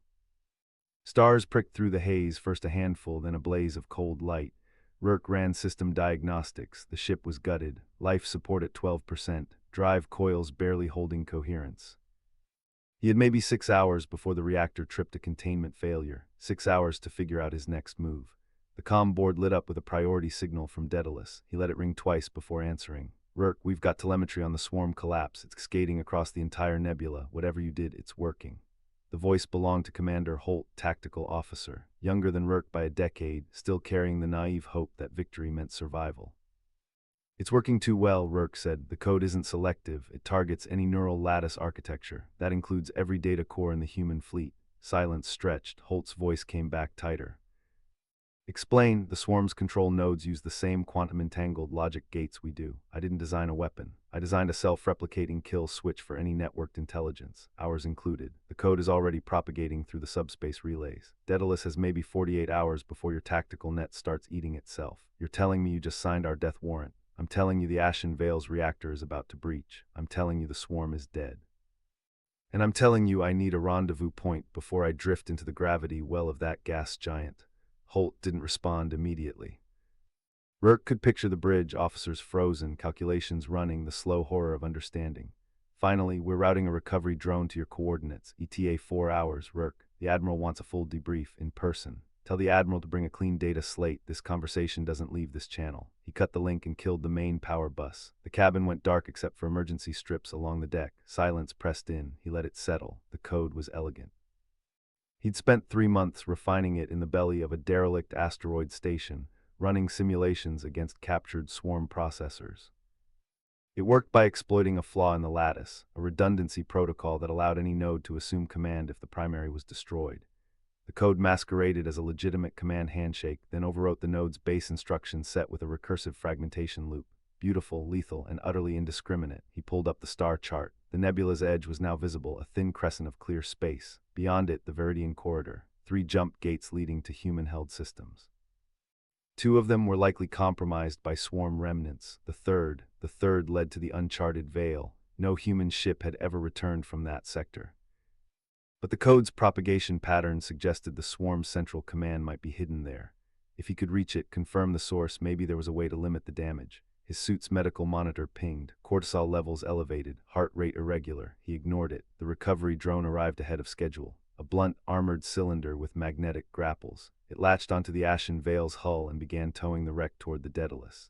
Stars pricked through the haze, first a handful, then a blaze of cold light. Rourke ran system diagnostics. The ship was gutted. Life support at 12%. Drive coils barely holding coherence. He had maybe 6 hours before the reactor tripped a containment failure. 6 hours to figure out his next move. The comm board lit up with a priority signal from Daedalus. He let it ring twice before answering. Rourke, we've got telemetry on the swarm collapse. It's skating across the entire nebula. Whatever you did, it's working. The voice belonged to Commander Holt, tactical officer, younger than Rourke by a decade, still carrying the naive hope that victory meant survival. It's working too well, Rourke said. The code isn't selective. It targets any neural lattice architecture. That includes every data core in the human fleet. Silence stretched. Holt's voice came back tighter. Explain, the swarm's control nodes use the same quantum-entangled logic gates we do. I didn't design a weapon. I designed a self-replicating kill switch for any networked intelligence, ours included. The code is already propagating through the subspace relays. Daedalus has maybe 48 hours before your tactical net starts eating itself. You're telling me you just signed our death warrant. I'm telling you the Ashen Vale's reactor is about to breach. I'm telling you the swarm is dead. And I'm telling you I need a rendezvous point before I drift into the gravity well of that gas giant. Holt didn't respond immediately. Rourke could picture the bridge, officers frozen, calculations running, the slow horror of understanding. Finally, we're routing a recovery drone to your coordinates. ETA 4 hours, Rourke. The Admiral wants a full debrief, in person. Tell the Admiral to bring a clean data slate. This conversation doesn't leave this channel. He cut the link and killed the main power bus. The cabin went dark except for emergency strips along the deck. Silence pressed in. He let it settle. The code was elegant. He'd spent 3 months refining it in the belly of a derelict asteroid station, running simulations against captured swarm processors. It worked by exploiting a flaw in the lattice, a redundancy protocol that allowed any node to assume command if the primary was destroyed. The code masqueraded as a legitimate command handshake, then overwrote the node's base instruction set with a recursive fragmentation loop. Beautiful, lethal, and utterly indiscriminate. He pulled up the star chart. The nebula's edge was now visible, a thin crescent of clear space. Beyond it, the Viridian Corridor, 3 jump gates leading to human-held systems. 2 of them were likely compromised by swarm remnants. The third led to the uncharted Veil. No human ship had ever returned from that sector. But the code's propagation pattern suggested the swarm's central command might be hidden there. If he could reach it, confirm the source, maybe there was a way to limit the damage. His suit's medical monitor pinged, cortisol levels elevated, heart rate irregular. He ignored it. The recovery drone arrived ahead of schedule. A blunt, armored cylinder with magnetic grapples. It latched onto the Ashen Vale's hull and began towing the wreck toward the Daedalus.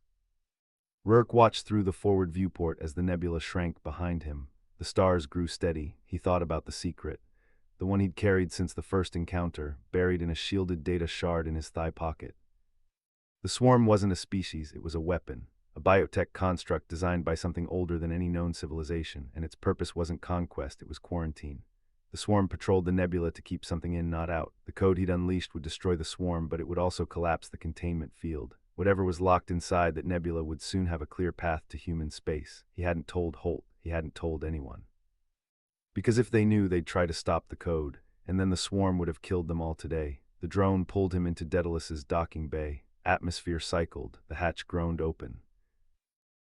Rourke watched through the forward viewport as the nebula shrank behind him. The stars grew steady. He thought about the secret. the one he'd carried since the first encounter, buried in a shielded data shard in his thigh pocket. The swarm wasn't a species, it was a weapon, a biotech construct designed by something older than any known civilization, and its purpose wasn't conquest, it was quarantine. The swarm patrolled the nebula to keep something in, not out. The code he'd unleashed would destroy the swarm, but it would also collapse the containment field. Whatever was locked inside that nebula would soon have a clear path to human space. He hadn't told Holt, he hadn't told anyone. Because if they knew, they'd try to stop the code, and then the swarm would have killed them all today. The drone pulled him into Daedalus's docking bay. Atmosphere cycled, the hatch groaned open.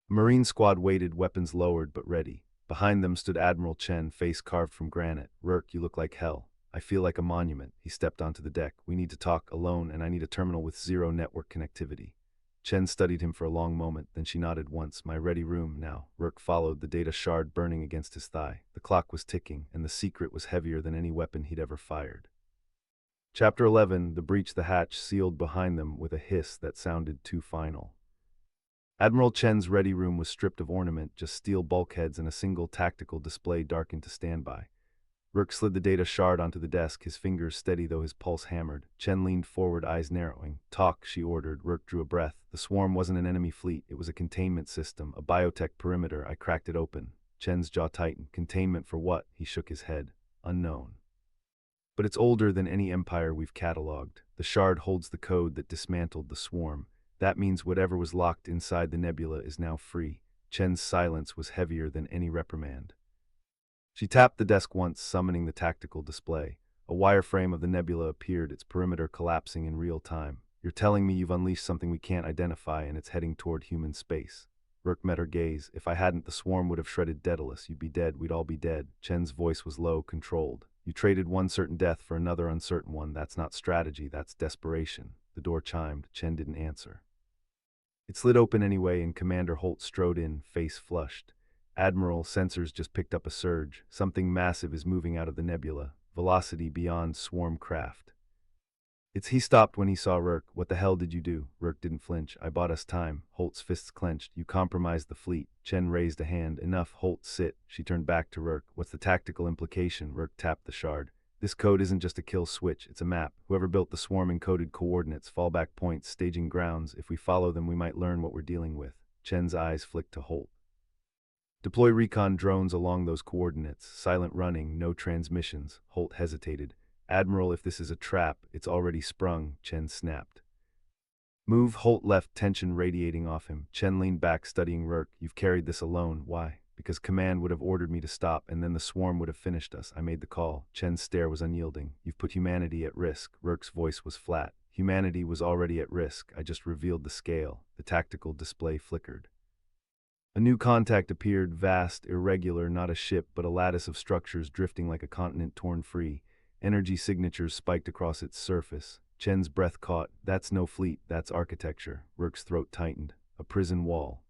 A Marine squad waited, weapons lowered but ready. Behind them stood Admiral Chen, face carved from granite. "Rourke, you look like hell. I feel like a monument." He stepped onto the deck. "We need to talk alone, and I need a terminal with zero network connectivity." Chen studied him for a long moment, then she nodded once. "My ready room now." Rourke followed, the data shard burning against his thigh. The clock was ticking, and the secret was heavier than any weapon he'd ever fired. Chapter 11, The Breach. The hatch sealed behind them with a hiss that sounded too final. Admiral Chen's ready room was stripped of ornament, just steel bulkheads and a single tactical display darkened to standby. Rourke slid the data shard onto the desk, his fingers steady though his pulse hammered. Chen leaned forward, eyes narrowing. "Talk," she ordered. Rourke drew a breath. "The swarm wasn't an enemy fleet, it was a containment system, a biotech perimeter. I cracked it open." Chen's jaw tightened. "Containment for what?" He shook his head. "Unknown. But it's older than any empire we've cataloged. The shard holds the code that dismantled the swarm. That means whatever was locked inside the nebula is now free." Chen's silence was heavier than any reprimand. She tapped the desk once, summoning the tactical display. A wireframe of the nebula appeared, its perimeter collapsing in real time. "You're telling me you've unleashed something we can't identify, and it's heading toward human space." Rourke met her gaze. "If I hadn't, the swarm would have shredded Daedalus. You'd be dead, we'd all be dead." Chen's voice was low, controlled. "You traded one certain death for another uncertain one. That's not strategy, that's desperation." The door chimed. Chen didn't answer. It slid open anyway, and Commander Holt strode in, face flushed. "Admiral, sensors just picked up a surge. Something massive is moving out of the nebula. Velocity beyond swarm craft." He stopped when he saw Rourke. "What the hell did you do?" Rourke didn't flinch. "I bought us time." Holt's fists clenched. "You compromised the fleet." Chen raised a hand. "Enough, Holt, sit." She turned back to Rourke. "What's the tactical implication?" Rourke tapped the shard. "This code isn't just a kill switch, it's a map. Whoever built the swarm encoded coordinates, fallback points, staging grounds. If we follow them, we might learn what we're dealing with." Chen's eyes flicked to Holt. "Deploy recon drones along those coordinates. Silent running, no transmissions." Holt hesitated. "Admiral, if this is a trap, it's already sprung." Chen snapped. "Move." Holt left, tension radiating off him. Chen leaned back, studying Rourke. "You've carried this alone. Why?" "Because command would have ordered me to stop, and then the swarm would have finished us. I made the call." Chen's stare was unyielding. "You've put humanity at risk." Rourke's voice was flat. "Humanity was already at risk. I just revealed the scale." The tactical display flickered. A new contact appeared, vast, irregular, not a ship, but a lattice of structures drifting like a continent torn free. Energy signatures spiked across its surface. Chen's breath caught. "That's no fleet, that's architecture." Rourke's throat tightened. "A prison wall.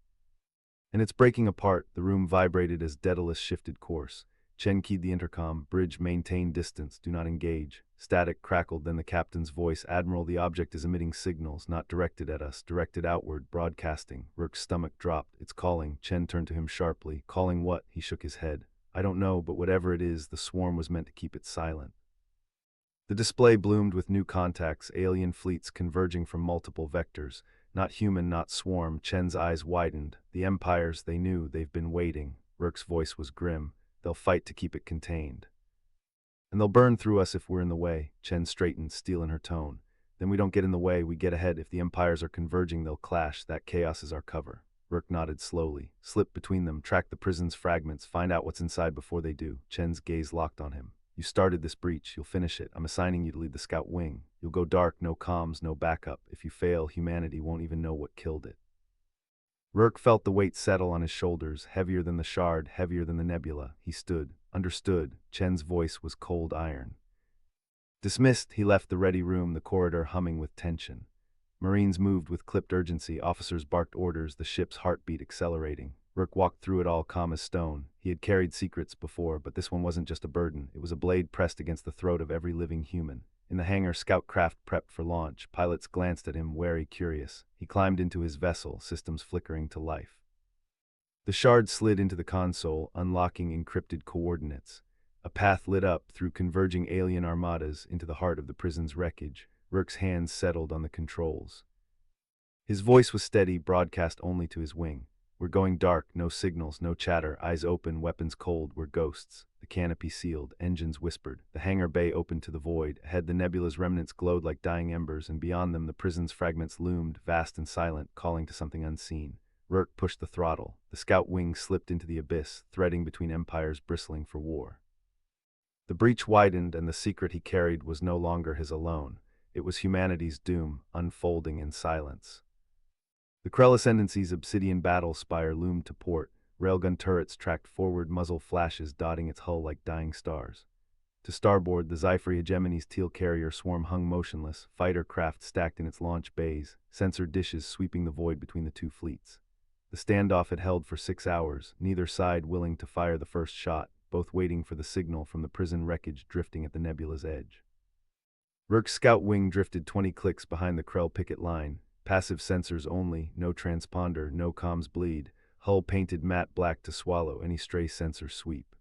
And it's breaking apart." The room vibrated as Daedalus shifted course. Chen keyed the intercom. "Bridge, maintain distance, do not engage." Static crackled, then the captain's voice. "Admiral, the object is emitting signals, not directed at us, directed outward, broadcasting." Rourke's stomach dropped. "It's calling." Chen turned to him sharply. "Calling what?" He shook his head. "I don't know, but whatever it is, the swarm was meant to keep it silent." The display bloomed with new contacts, alien fleets converging from multiple vectors. Not human, not swarm. Chen's eyes widened. "The empires, they knew, they've been waiting." Rourke's voice was grim. "They'll fight to keep it contained. And they'll burn through us if we're in the way." Chen straightened, steel in her tone. "Then we don't get in the way, we get ahead. If the empires are converging, they'll clash. That chaos is our cover." Rourke nodded slowly. "Slip between them, track the prison's fragments, find out what's inside before they do." Chen's gaze locked on him. "You started this breach, you'll finish it. I'm assigning you to lead the scout wing. You'll go dark, no comms, no backup. If you fail, humanity won't even know what killed it." Rourke felt the weight settle on his shoulders, heavier than the shard, heavier than the nebula. He stood. "Understood." Chen's voice was cold iron. Dismissed. He left the ready room, the corridor humming with tension. Marines moved with clipped urgency, officers barked orders, the ship's heartbeat accelerating. Rourke walked through it all calm as stone. He had carried secrets before, but this one wasn't just a burden. It was a blade pressed against the throat of every living human. In the hangar, scout craft prepped for launch. Pilots glanced at him, wary, curious. He climbed into his vessel, systems flickering to life. The shard slid into the console, unlocking encrypted coordinates. A path lit up through converging alien armadas into the heart of the prison's wreckage. Rourke's hands settled on the controls. His voice was steady, broadcast only to his wing. "We're going dark, no signals, no chatter, eyes open, weapons cold, we're ghosts." The canopy sealed, engines whispered. The hangar bay opened to the void. Ahead the nebula's remnants glowed like dying embers, and beyond them the prison's fragments loomed, vast and silent, calling to something unseen. Rourke pushed the throttle. The scout wing slipped into the abyss, threading between empires bristling for war. The breach widened, and the secret he carried was no longer his alone. It was humanity's doom, unfolding in silence. The Krell Ascendancy's obsidian battle spire loomed to port. Railgun turrets tracked forward, muzzle flashes dotting its hull like dying stars. To starboard, the Sci-Fi Hegemony's teal carrier swarm hung motionless, fighter craft stacked in its launch bays, sensor dishes sweeping the void between the two fleets. The standoff had held for 6 hours, neither side willing to fire the first shot, both waiting for the signal from the prison wreckage drifting at the nebula's edge. Rourke's scout wing drifted 20 clicks behind the Krell picket line. Passive sensors only, no transponder, no comms bleed, hull painted matte black to swallow any stray sensor sweep.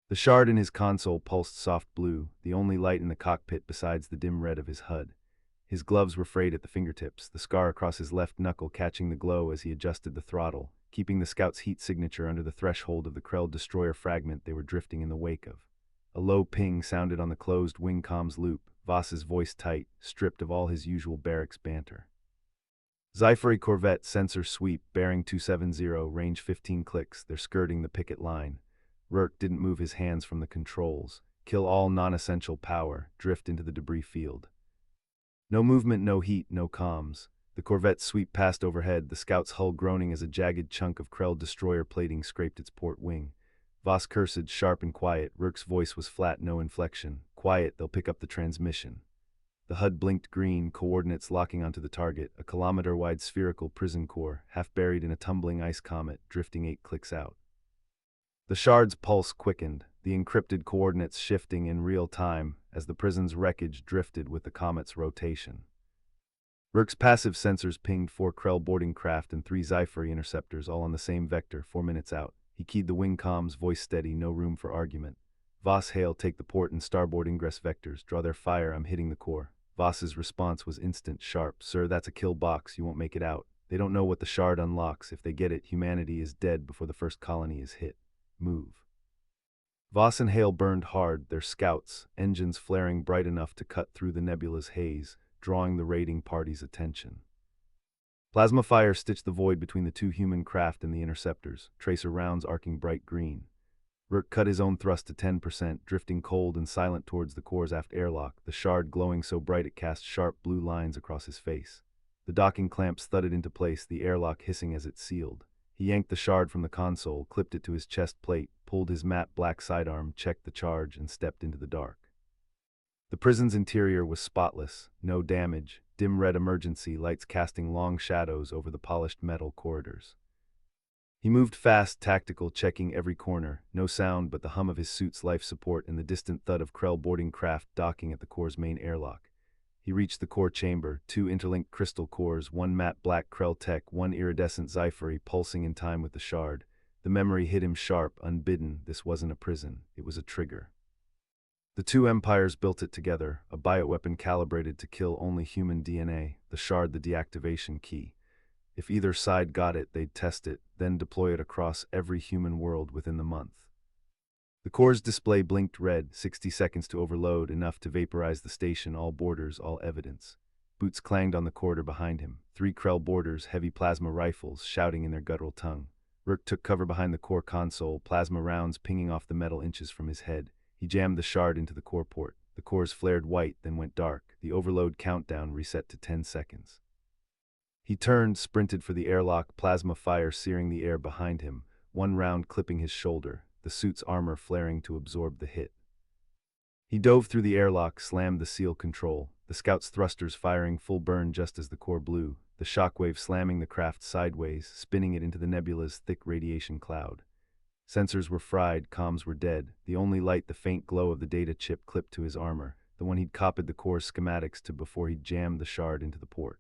The shard in his console pulsed soft blue, the only light in the cockpit besides the dim red of his HUD. His gloves were frayed at the fingertips, the scar across his left knuckle catching the glow as he adjusted the throttle, keeping the scout's heat signature under the threshold of the Krell destroyer fragment they were drifting in the wake of. A low ping sounded on the closed wing comms loop, Voss's voice tight, stripped of all his usual barracks banter. Sci-Fi Corvette sensor sweep, bearing 270, range 15 clicks, they're skirting the picket line. Rourke didn't move his hands from the controls. Kill all non-essential power, drift into the debris field. No movement, no heat, no comms. The Corvette sweep passed overhead, the scout's hull groaning as a jagged chunk of Krell destroyer plating scraped its port wing. Voss cursed, sharp and quiet. Rourke's voice was flat, no inflection. "Quiet, they'll pick up the transmission." The HUD blinked green, coordinates locking onto the target, a kilometer-wide spherical prison core, half buried in a tumbling ice comet, drifting 8 clicks out. The shard's pulse quickened, the encrypted coordinates shifting in real time as the prison's wreckage drifted with the comet's rotation. Rourke's passive sensors pinged 4 Krell boarding craft and 3 Sci-Fi interceptors, all on the same vector, 4 minutes out. He keyed the wing comms, voice steady, no room for argument. "Voss, hail, take the port and starboard ingress vectors, draw their fire, I'm hitting the core." Voss's response was instant, sharp. "Sir, that's a kill box, you won't make it out. They don't know what the shard unlocks. If they get it, humanity is dead before the first colony is hit. Move." Voss and Hale burned hard, their scouts, engines flaring bright enough to cut through the nebula's haze, drawing the raiding party's attention. Plasma fire stitched the void between the 2 human craft and the interceptors, tracer rounds arcing bright green. Rourke cut his own thrust to 10%, drifting cold and silent towards the core's aft airlock, the shard glowing so bright it cast sharp blue lines across his face. The docking clamps thudded into place, the airlock hissing as it sealed. He yanked the shard from the console, clipped it to his chest plate, pulled his matte black sidearm, checked the charge, and stepped into the dark. The prison's interior was spotless, no damage, dim red emergency lights casting long shadows over the polished metal corridors. He moved fast, tactical, checking every corner, no sound but the hum of his suit's life support and the distant thud of Krell boarding craft docking at the core's main airlock. He reached the core chamber, 2 interlinked crystal cores, 1 matte black Krell tech, 1 iridescent Sci-Fi pulsing in time with the shard. The memory hit him sharp, unbidden. This wasn't a prison, it was a trigger. The 2 empires built it together, a bioweapon calibrated to kill only human DNA, the shard the deactivation key. If either side got it, they'd test it, then deploy it across every human world within the month. The core's display blinked red, 60 seconds to overload, enough to vaporize the station, all borders, all evidence. Boots clanged on the corridor behind him, 3 Krell boarders, heavy plasma rifles, shouting in their guttural tongue. Rourke took cover behind the core console, plasma rounds pinging off the metal inches from his head. He jammed the shard into the core port. The cores flared white, then went dark. The overload countdown reset to 10 seconds. He turned, sprinted for the airlock, plasma fire searing the air behind him, 1 round clipping his shoulder, the suit's armor flaring to absorb the hit. He dove through the airlock, slammed the seal control, the scout's thrusters firing full burn just as the core blew, the shockwave slamming the craft sideways, spinning it into the nebula's thick radiation cloud. Sensors were fried, comms were dead, the only light the faint glow of the data chip clipped to his armor, the one he'd copied the core's schematics to before he'd jammed the shard into the port.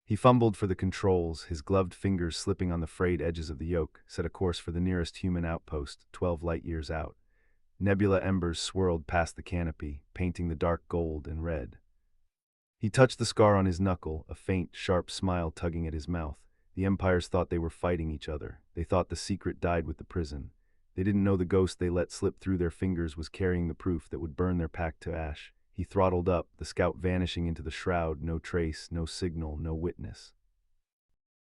He fumbled for the controls, his gloved fingers slipping on the frayed edges of the yoke, set a course for the nearest human outpost, 12 light-years out. Nebula embers swirled past the canopy, painting the dark gold and red. He touched the scar on his knuckle, a faint, sharp smile tugging at his mouth. The Empires thought they were fighting each other. They thought the secret died with the prison. They didn't know the ghost they let slip through their fingers was carrying the proof that would burn their pact to ash. He throttled up, the scout vanishing into the shroud, no trace, no signal, no witness.